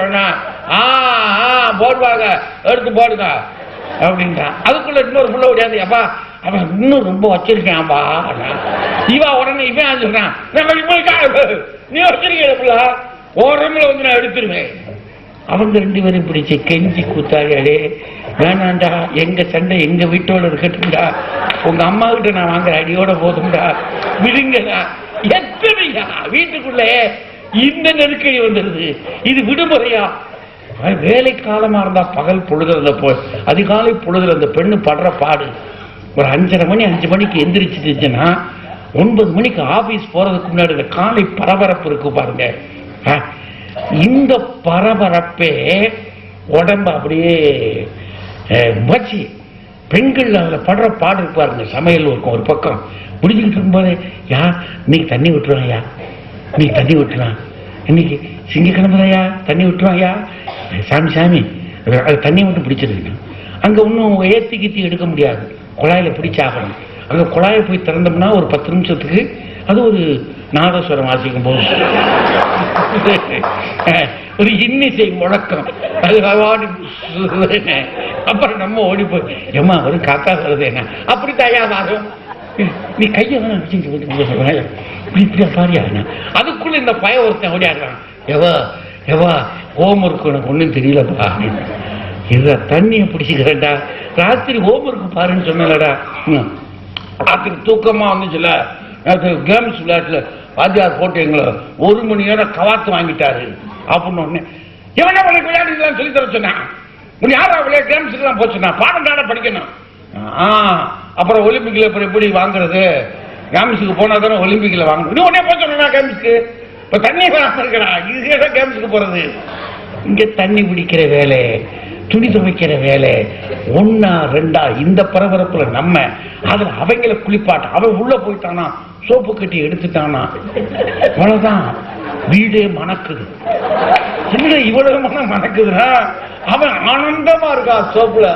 போடுவாங்க, எடுத்து போடுங்க அப்படின்றான். அதுக்குள்ள இன்னொரு புள்ள ஓடியாது, அப்பா அவன் இன்னும் ரொம்ப வச்சிருக்கேன்பா. இவா உடனே இவன் சொல்றான், நீ வச்சிருக்கா ஓரமில் வந்து நான் எடுத்துருவேன். அவங்க 2 பேரும் பிடிச்சி கெஞ்சி கூத்தாடியாடே, வேணாண்டா எங்க சண்டை எங்க வீட்டோட இருக்கட்டும்டா, உங்க அம்மா கிட்ட நான் வாங்குற அடியோட போதும்டா, விடுங்கடா. எத்தனையா வீட்டுக்குள்ளே இந்த நெருக்கடி வந்துருது. இது விடுமுறையா? வேலை காலமா இருந்தா பகல் பொழுதுல போய் அதிகாலை பொழுதுல அந்த பெண்ணு படுற பாடு. ஒரு 5:30 மணி 5 மணிக்கு எந்திரிச்சுச்சுன்னா 9 மணிக்கு ஆபீஸ் போறதுக்கு முன்னாடி இந்த காலை பரபரப்பு இருக்கு பாருங்க. இந்த பரபரப்பே உடம்பு அப்படியே வச்சு பெண்கள் அதுல படுற பாடு இருப்பாருங்க. சமையல் இருக்கும் ஒரு பக்கம் முடிஞ்சுக்கிட்டு இருக்கும்போது, யா இன்னைக்கு தண்ணி விட்டுருவாயா, நீ தண்ணி விட்டுலாம், இன்னைக்கு திங்கக்கிழமையா தண்ணி விட்டுருவாயா, சாமி சாமி அது தண்ணி மட்டும் பிடிச்சிருக்கு. அங்க இன்னும் ஏத்தி கித்தி எடுக்க முடியாது, குழாயில பிடிச்சாகணும். அங்க குழாயை போய் திறந்தோம்னா ஒரு 10 நிமிஷத்துக்கு அது ஒரு நாதஸ்வரம் வாசிக்கும் போது ஒரு இன்னிசை முழக்கம், அது அப்புறம் நம்ம ஓடி போய் ஏமா வரும் காக்கா வருது என்ன அப்படி தயா வரும், நீ கையை இப்படி பாரியா. அதுக்குள்ள இந்த பய ஒருத்தன் ஓடியாடுறான், எவா எவா ஹோம்ஒர்க் உனக்கு ஒன்றும் தெரியலப்பா, இத தண்ணியை பிடிச்சிக்கிறேன்டா, ராத்திரி ஹோம்ஒர்க் பாருன்னு சொன்னலடா. ராத்திரி தூக்கமா வந்துச்சுல, கேம்ஸ் விளையாட்டுல வாத்தியார் போட்டு எங்களை 1 மணி நேரம் கவாத்து வாங்கிட்டாரு அப்படின்னு ஒண்ணு. எவனா உனக்கு விளையாடுலாம் சொல்லி தர சொன்னான், உன் யாரா விளையாட்டு கேம்ஸுக்கு தான் போச்சுன்னா பாடம் தானே படிக்கணும். அப்புறம் ஒலிம்பிக்ல எப்படி வாங்குறது, கேம்ஸுக்கு போனா தானே ஒலிம்பிக்ல வாங்கணும். நீ உடனே போச்சோன்னா கேம்ஸுக்கு இப்ப தண்ணி வராம இருக்கா, இதுதான் கேம்ஸுக்கு போறது. இங்க தண்ணி பிடிக்கிற வேலை, துணி துவைக்கிற வேலை, 1 2 இந்த பரபரப்புல நம்ம அதுல அவங்கள குளிப்பாட்ட, அவன் உள்ள போயிட்டானா சோப்பு கட்டி எடுத்துட்டானா அவ்வளவுதான், வீடே மணக்குது. என்ன இவ்வளவு மனம் மணக்குதுன்னா அவன் ஆனந்தமா இருக்கா சோப்புல.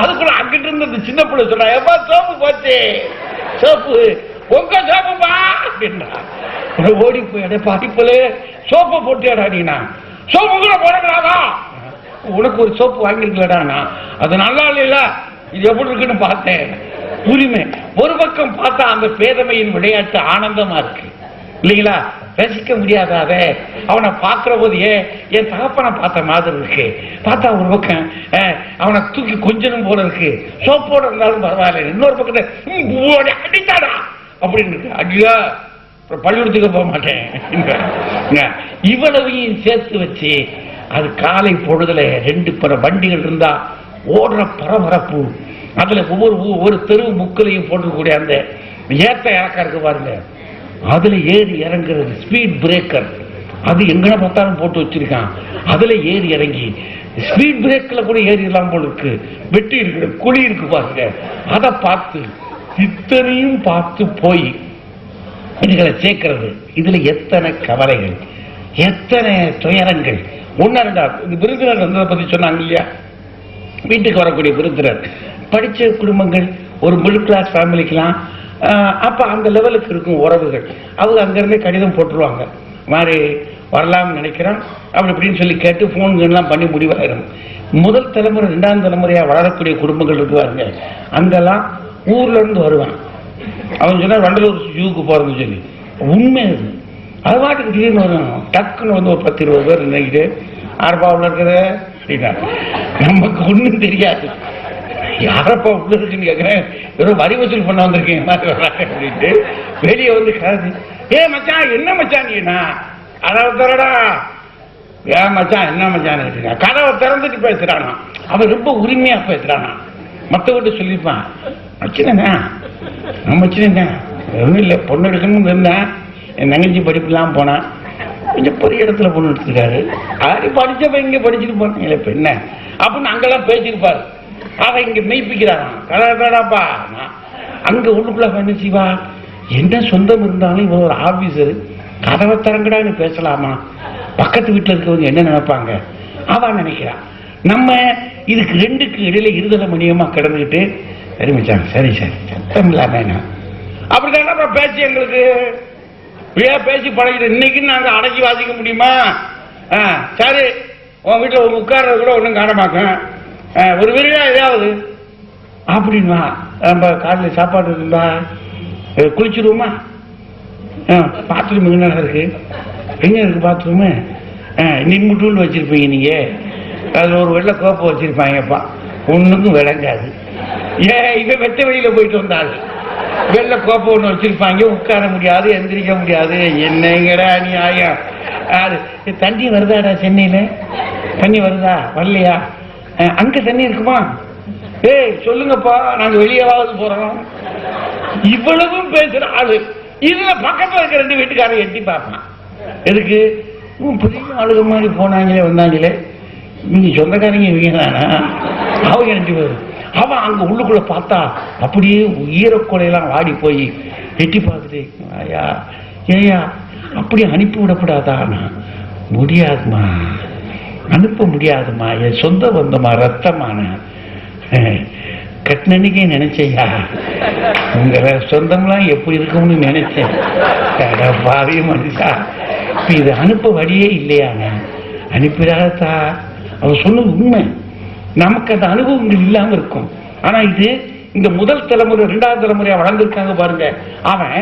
அதுக்குள்ள அங்கிட்டு இருந்து சின்ன பிள்ளை சொல்றா, எப்பா சோப்பு போச்சு, சோப்பு உங்க சோப்புப்பா அப்படின்னா ஓடி போய் பாதிப்புல சோப்பை போட்டியாடாடினா, சோப்பு கூட போடக்கூடாதா, உனக்கு ஒரு சோப்பு வாங்கிருக்கலடா, அது நல்லா இல்ல, இது எப்படி இருக்குன்னு பார்த்தேன். உரிமை ஒரு பக்கம் பார்த்தா அந்த பேதமையின் விளையாட்டு ஆனந்தமா இருக்கு இல்லைங்களா, ரசிக்க முடியாதாத அவனை பார்க்கிற போது என் தகப்பனை பார்த்த மாதிரி இருக்கு, பார்த்தா ஒரு பக்கம் அவனை தூக்கி கொஞ்சனும் போல இருக்கு, சோப்போட இருந்தாலும் பரவாயில்ல, இன்னொரு பக்கத்தை அடித்தாடா அப்படின்னு இருக்கு, அடியா பள்ளிக்கூடத்துக்கு போக மாட்டேன். இவ்வளவையும் சேர்த்து வச்சு அது காலை பொழுதுல 2 வண்டிகள் இருந்தா ஓடுற பரபரப்பு, அதுல ஒவ்வொரு தெரு முக்களையும் போட்டுக்கூடிய அந்த ஏத்த இறக்கம் இருக்கு பாருங்க, அதுல ஏறி இறங்குறது ஸ்பீட் பிரேக்கர், அது எங்கன பார்த்தாலும் போட்டு வச்சிருக்கான், அதுல ஏறி இறங்கி ஸ்பீட் பிரேக்ல கூட ஏறிடலாம் போல இருக்கு, வெட்டி இருக்கு குழி இருக்கு பாருங்க, அதை பார்த்து இத்தனையும் பார்த்து போய் இதுகளை சேர்க்கிறது. இதுல எத்தனை கவலைகள், எத்தனை துயரங்கள். 1 2 விருந்தினர் வந்ததை பத்தி சொன்னாங்க இல்லையா, வீட்டுக்கு வரக்கூடிய விருந்தினர் படிச்ச குடும்பங்கள், ஒரு மிடில் கிளாஸ் ஃபேமிலிக்கெல்லாம் அப்ப அந்த லெவலுக்கு இருக்கும் உறவுகள், அவங்க அங்கிருந்தே கடிதம் போட்டுருவாங்க, மாதிரி வரலாம்னு நினைக்கிறோம் அப்படி இப்படின்னு சொல்லி கேட்டு போன்கள்லாம் பண்ணி முடிவாயிரும். முதல் தலைமுறை 2ஆம் தலைமுறையா வளரக்கூடிய குடும்பங்கள் இருக்குவாருங்க, அங்கெல்லாம் ஊர்ல இருந்து வருவான், அவன் சொன்னா வண்டலூர் ஜூக்கு போறதுன்னு சொல்லி உண்மை அது. அது பாட்டுக்கு திடீர்னு வரும், டக்குன்னு வந்து ஒரு 10 20 பேர் நினைக்கிட்டு ஆர்பாவில் இருக்குது அப்படின்னா நமக்கு ஒண்ணும் தெரியாது, யாரப்பா உள்ள இருக்குன்னு கேட்கிறேன், ஏதோ வரி வசூல் பண்ண வந்திருக்கீங்க அப்படின்ட்டு வெளியே வந்து கருது, மச்சான் என்ன மச்சான் நீனா, கதவை திறடா, ஏன் மச்சான் என்ன மச்சான் கேட்டீங்க, கதவை திறந்துட்டு பேசுறானா, அவன் ரொம்ப உரிமையா பேசுறானா, மற்றவர்கிட்ட சொல்லிப்பான் மச்சினா நம்ம மச்சினா ஒன்றும் இல்லை, பொண்ணு எடுக்கணும்னு இருந்தேன், என் தங்கச்சி படிப்புலாம் போனான், கொஞ்சம் பெரிய இடத்துல பொண்ணு எடுத்துருக்காரு, அது படிச்சப்ப இங்க படிச்சுட்டு போனேன் இல்லை இப்ப என்ன அப்படின்னு அங்கெல்லாம் பேசிருப்பாரு. அவ இங்க மெய்ப்பிக்கிறான் கதாடாப்பா, அங்க உள்ளுக்குள்ள என்ன செய்வா, என்ன சொந்தம் இருந்தாலும் இவன் ஒரு ஆபீசரு, கதவை திறங்கடான்னு பேசலாமா, பக்கத்து வீட்டுல இருக்கவங்க என்ன நினைப்பாங்க அவ நினைக்கிறான். நம்ம இதுக்கு ரெண்டுக்கு இடையில இருதலை மணியமா கிடந்துகிட்டு சரி மச்சான் சரி சரி சத்தம் இல்லாம அப்படிதான் பேச்சு எங்களுக்கு பேசி பழகிட்டு இன்னைக்கு நாங்க அடக்கி வாசிக்க முடியுமா? சரி உன் வீட்டுல ஒரு உட்கார்றது கூட ஒன்றும் காணமாக்க ஒரு விரியா ஏதாவது அப்படின்வா. நம்ம காலையில் சாப்பாடு இருந்தா குளிச்சிருவோமா? பாத்ரூம் எங்க இருக்கு? எங்க இருக்கு பாத்ரூமு? நின்முட்டுன்னு வச்சிருப்பீங்க நீங்க. அதுல ஒரு வெள்ளை கோப்பை வச்சிருப்பாங்கப்பா, ஒண்ணுக்கும் விளங்காது. இவன் வெட்ட வெளியில போயிட்டு வந்தாரு, வெள்ளை கோப்பை ஒண்ணு வச்சிருப்பாங்க, உட்கார முடியாது எந்திரிக்க முடியாது. என்னங்கடா நீ ஆயா? தண்ணி வருதாடா சென்னையில? தண்ணி வருதா? வரலையா? அங்க தண்ணி இருக்குமா? சொல்லுங்கப்பா நாங்க வெளியாவது போறோம். இவ்வளவும் பேசுற ஆளு இதுல பக்கத்துல இருக்க ரெண்டு வீட்டுக்காரங்க எட்டி பார்ப்பான். எதுக்கு? பெரிய ஆளுக மாதிரி போனாங்களே வந்தாங்களே, நீங்க சொந்தக்காரங்க இவங்க தானா? அவங்க ரெண்டு பேரும். அவன் அங்க உள்ளுக்குள்ள பார்த்தா அப்படியே ஈரக்கொலையெல்லாம் வாடி போய் எட்டி பார்த்துட்டு ஐயா ஏயா அப்படி அனுப்பி விடப்படாதா? முடியாதுமா, அனுப்ப முடியாதுமா, என் சொந்த பந்தமா ரத்தமான கட்டினன்னைக்கே நினைச்சையா உங்களை சொந்தம்லாம் எப்படி இருக்கும்னு நினைச்சேன். பாவிய மனுஷா இது அனுப்ப வழியே இல்லையான அனுப்பிடாதா? அவன் சொன்னது உண்மை. நமக்கு அந்த அனுபவங்கள் இல்லாம இருக்கும். ஆனா இது இந்த முதல் தலைமுறை இரண்டாவது தலைமுறையா வளர்ந்துருக்காங்க பாருங்க, அவன்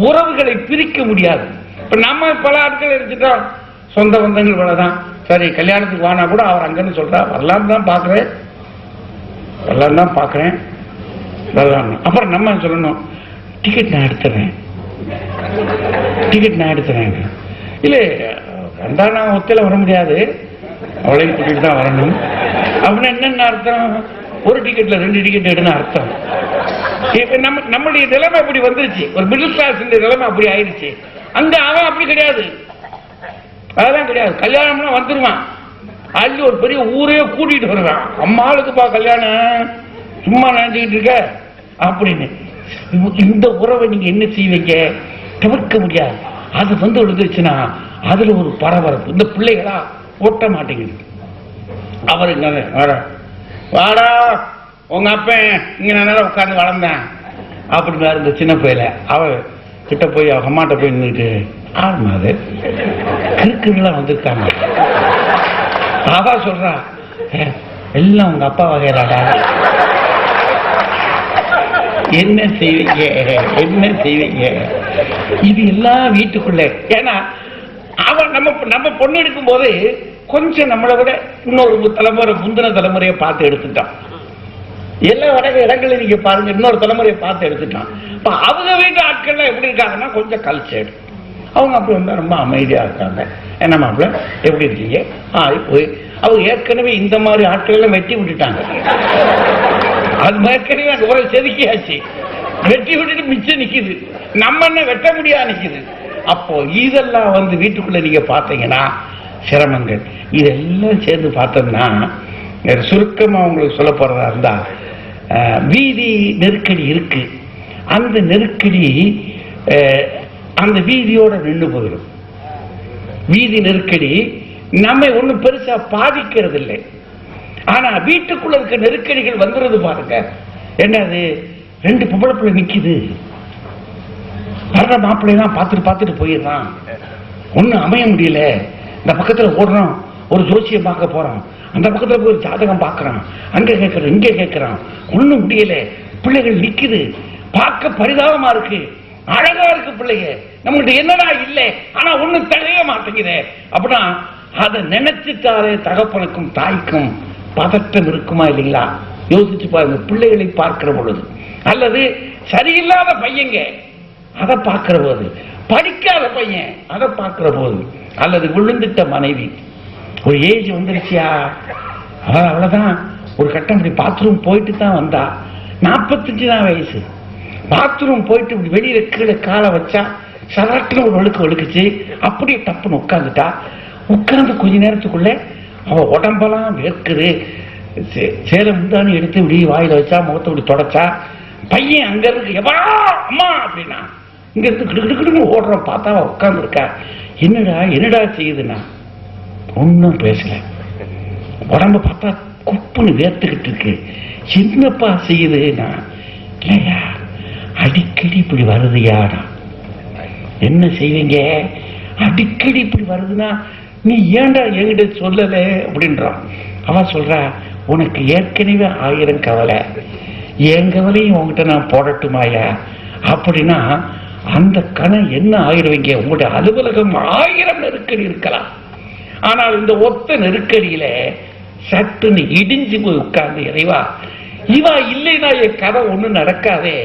உறவுகளை பிரிக்க முடியாது. இப்ப நம்ம பல ஆட்கள் எடுத்துட்டோம், சொந்த பந்தங்கள் வளதான். சரி கல்யாணத்துக்கு வானா கூட அவர் அங்கன்னு சொல்றா, வரலான்னு தான் பாக்குறேன் வரலான்னு தான் பாக்குறேன் வரலாம். அப்புறம் நம்ம சொல்லணும் டிக்கெட் நான் எடுத்துறேன், டிக்கெட் நான் எடுத்துறேன். இல்ல கண்டா நான் ஒத்தையில வர முடியாது, அவளையும் கூட்டிட்டு தான் வரணும். அப்படின்னா என்னென்ன அர்த்தம்? ஒரு டிக்கெட்ல 2 டிக்கெட் எடுன்னு அர்த்தம். இப்ப நம்முடைய நிலைமை அப்படி வந்துருச்சு, ஒரு மிடில் கிளாஸ் நிலைமை அப்படி ஆயிடுச்சு. அங்க அவன் அப்படி கிடையாது, அதெல்லாம் கிடையாது. கல்யாணம்னா வந்துருவான், அள்ளி ஒரு பெரிய ஊரையே கூட்டிட்டு வருவான். அம்மாளுக்குப்பா கல்யாணம், சும்மா நினைச்சுக்கிட்டு இருக்க அப்படின்னு. இந்த உறவை நீங்க என்ன செய்வீங்க? தவிர்க்க முடியாது. அது வந்து விழுந்துருச்சுன்னா அதுல ஒரு பரபரப்பு. இந்த பிள்ளைகளா ஓட்ட மாட்டேங்குது. அவருங்க வாடா உங்க அப்ப இங்க நல்லா உட்கார்ந்து வளர்ந்தேன் அப்படின்னு இருந்த சின்ன பிள்ளைல அவ கிட்ட போய் அவங்க அம்மாட்ட போய் நின்றுட்டு ஆமா அது கிறுக்குலாம் வந்திருக்காங்க. அவ சொல்றா எல்லாம் உங்க அப்பா வகையறாடா, என்ன செய்வீங்க என்ன செய்வீங்க? இது எல்லாம் வீட்டுக்குள்ள. ஏன்னா அவன் நம்ம பொண்ணு எடுக்கும் போது கொஞ்சம் நம்மளை விட இன்னொரு தலைமுறை முந்தின தலைமுறையை பார்த்து எடுத்துட்டான். எல்லா இடங்களையும் நீங்க பாருங்க, இன்னொரு தலைமுறையை பார்த்து எடுத்துட்டான். இப்ப அவங்க வீட்டு ஆட்கள் எப்படி இருக்காங்கன்னா கொஞ்சம் கல்ச்சர். அவங்க அப்படி வந்தா ரொம்ப அமைதியா இருக்காங்க. என்ன மாப்பிள்ள எப்படி இருக்கீங்க? போய் அவங்க ஏற்கனவே இந்த மாதிரி ஆட்கள் எல்லாம் வெட்டி விட்டுட்டாங்க. அது ஏற்கனவே அந்த உரை செதுக்கியாச்சு, வெட்டி விட்டுட்டு மிச்சம் நிக்குது. நம்ம என்ன வெட்ட முடியாது நிக்குது. அப்போ இதெல்லாம் வந்து வீட்டுக்குள்ள நீங்க பார்த்தீங்கன்னா சிரமங்கள் இதெல்லாம் சேர்ந்து பார்த்தோம்னா, சுருக்கமா உங்களுக்கு சொல்ல போறதா இருந்தா வீதி நெருக்கடி இருக்கு. அந்த நெருக்கடி அந்த வீதியோட நின்று போயிடும். வீதி நெருக்கடி நம்ம ஒண்ணும் பெருசா பாதிக்கிறது இல்லை. ஆனா வீட்டுக்குள்ள இருக்க நெருக்கடிகள் வந்துருது பாருங்க. என்னது? 2 பொம்பளை பிள்ளை நிக்குது, வர்ற மாப்பிள்ளைலாம் பார்த்துட்டு போயிடுறான், ஒன்னும் அமைய முடியல. இந்த பக்கத்துல ஓடுறோம், ஒரு ஜோசியை பார்க்க போறோம், அந்த பக்கத்துல போய் ஒரு ஜாதகம் பார்க்கறான், அங்க கேட்கறான் இங்க கேட்கறான், ஒன்னும் முடியல. பிள்ளைகள் நிக்குது, பார்க்க பரிதாபமா இருக்கு, அழகா இருக்கு பிள்ளைங்க, நம்மகிட்ட என்னடா இல்லை, ஆனா ஒண்ணும் தெரிய மாட்டேங்குது. அப்படின்னா அதை நினைச்சுட்டாலே தகப்பனுக்கும் தாய்க்கும் பதட்டம் இருக்குமா இல்லைங்களா? யோசிச்சு பாருங்க. பிள்ளைகளை பார்க்கிற பொழுது, அல்லது சரியில்லாத பையங்க அதை பார்க்கிற போது, படிக்காத பையன் அதை பார்க்கிற போது, அல்லது விழுந்துட்ட மனைவி, ஒரு ஏஜ் வந்துருச்சியா அவ்வளவுதான், ஒரு கட்டம் இப்படி பாத்ரூம் போயிட்டு தான் வந்தா, 45 தான் வயசு, பாத்ரூம் போயிட்டு இப்படி வெளியில கீழே காலை வச்சா சராட்டுன்னு ஒரு ஒழுக்குச்சு, அப்படியே டப்புன்னு உட்காந்துட்டா. உட்கார்ந்து கொஞ்ச நேரத்துக்குள்ள அவ உடம்பெல்லாம் வேர்க்குது. சேலை முந்தானி எடுத்து இப்படி வாயில வச்சா, முகத்தை இப்படி தொடச்சா, பையன் அங்க இருக்கு எவா அம்மா அப்படின்னா இங்க இருந்து கிடுக்கிடுன்னு ஓடுறோம். பார்த்தா உட்கார்ந்து இருக்கா. என்னடா செய்யுதுன்னா ஒன்னும் பேசல. உடம்ப பார்த்தா குப்புன்னு வேர்த்துக்கிட்டு இருக்கு. என்னப்பா செய்யுதுன்னா, இல்லையா அடிக்கடி இப்படி வருதுயா. என்ன செய்வீங்க? அடிக்கடி இப்படி வருதுன்னா நீ ஏன்டா என்கிட்ட சொல்லல அப்படின்றான். அவன் சொல்றா, உனக்கு ஏற்கனவே 1000 கவலை, என் கவலையும் உங்ககிட்ட நான் போடட்டுமாயா அப்படின்னா அந்த கணம் என்ன ஆயிடுவீங்க? உங்களுடைய அலுவலகம் 1000 நெருக்கடி இருக்கலாம். ஆனால் இந்த ஒத்த நெருக்கடியில சட்டுன்னு இடிஞ்சு போய் உட்கார்ந்து, இறைவா இவா இல்லைன்னா என் கதை ஒண்ணும் நடக்காதே,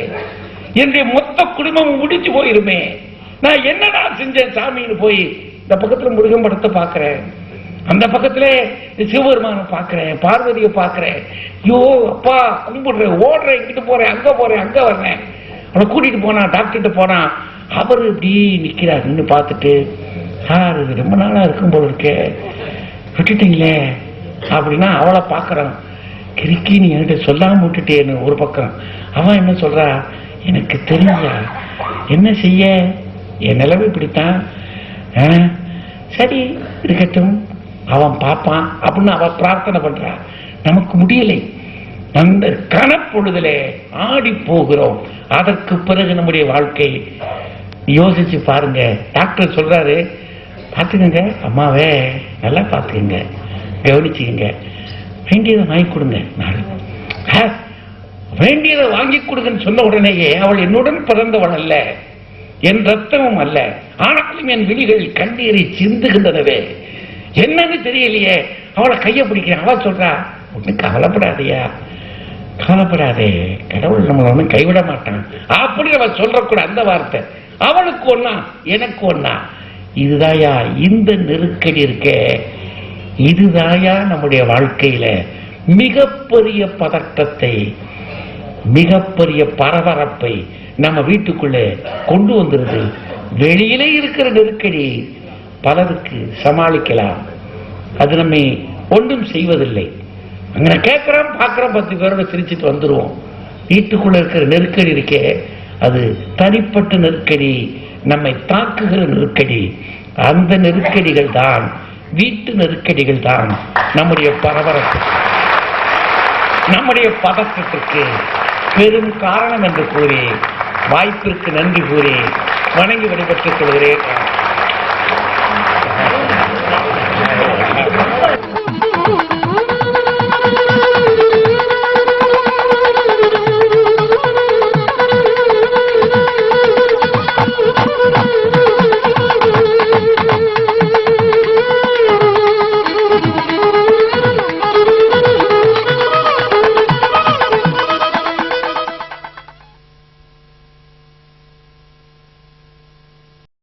என்னுடைய மொத்த குடும்பம் முடிச்சு போயிருமே, நான் என்னடா செஞ்சேன் சாமின்னு போய் இந்த பக்கத்துல முருகன் படத்தை பாக்குறேன், அந்த பக்கத்துல சிவபெருமான பாக்குறேன், பார்வதியை பாக்குறேன். ஐயோ அப்பா கும்பிடுறேன், ஓடுறேன், இங்கிட்டு போறேன், அங்க போறேன், அங்க வர்றேன். அவனை கூட்டிட்டு போனா, டாக்டர்கிட்ட போனா, அவரு இப்படி நிக்கிறார். நின்று பார்த்துட்டு, சார் இது ரொம்ப நாளா இருக்கும் போல இருக்கே, விட்டுட்டீங்களே அப்படின்னா அவளை பாக்குறான். கிறுக்கி நீ என்கிட்ட சொல்லாம விட்டுட்டேன்னு ஒரு பக்கம். அவன் என்ன சொல்றா, எனக்கு தெரிஞ்சா என்ன செய்ய, என் நிலைமை இப்படித்தான், சரி இருக்கட்டும் அவன் பார்ப்பான் அப்படின்னு அவ பிரார்த்தனை பண்றா. நமக்கு முடியலை. அந்த கணப்பொழுதிலே ஆடி போகிறோம். அதற்கு பிறகு நம்முடைய வாழ்க்கை யோசிச்சு பாருங்க. டாக்டர் சொல்றாரு, பார்த்துக்கங்க அம்மாவே நல்லா பார்த்துக்கங்க, கவனிச்சுக்கங்க, வேண்டியதை வாங்கி கொடுங்க. வேண்டியதை வாங்கி கொடுங்கன்னு சொன்ன உடனேயே அவள் என்னுடன் பிறந்தவள் அல்ல, என் ரத்தமும் அல்ல, ஆனாலும் என் விழிகள் கண்ணீரை சிந்துகின்றனவே, என்னன்னு தெரியலையே. அவளை கைய பிடிக்கிறேன். அவ சொல்றா, ஒண்ணு கவலைப்படாதையா, கவலைப்படாதே, கடவுள் நம்மளை ஒன்னும் கைவிட மாட்டான் அப்படி அவ சொல்றக்கூட அந்த வார்த்தை. அவளுக்கு ஒன்னா எனக்கு ஒன்னா. இதுதாயா இந்த நெருக்கடி இருக்கே, இதுதாயா நம்முடைய வாழ்க்கையில மிகப்பெரிய பதட்டத்தை, மிகப்பெரிய பரபரப்பை நம்ம வீட்டுக்குள்ளே கொண்டு வந்துருது. வெளியிலே இருக்கிற நெருக்கடி பலருக்கு சமாளிக்கலாம், அது நம்மை ஒன்றும் செய்வதில்லை. அங்கே கேட்கிறோம் பார்க்கிறோம், 10 பேரோட சிரிச்சுட்டு வந்துருவோம். வீட்டுக்குள்ள இருக்கிற நெருக்கடி இருக்கே, அது தனிப்பட்ட நெருக்கடி, நம்மை தாக்குகிற நெருக்கடி. அந்த நெருக்கடிகள் தான், வீட்டு நெருக்கடிகள் தான் நம்முடைய பரபரப்பு, நம்முடைய பதற்றத்திற்கு பெரும் காரணம் என்று கூறி, வாய்ப்பிற்கு நன்றி கூறி வணங்கி விடைபெற்றுக் கொள்கிறேன்.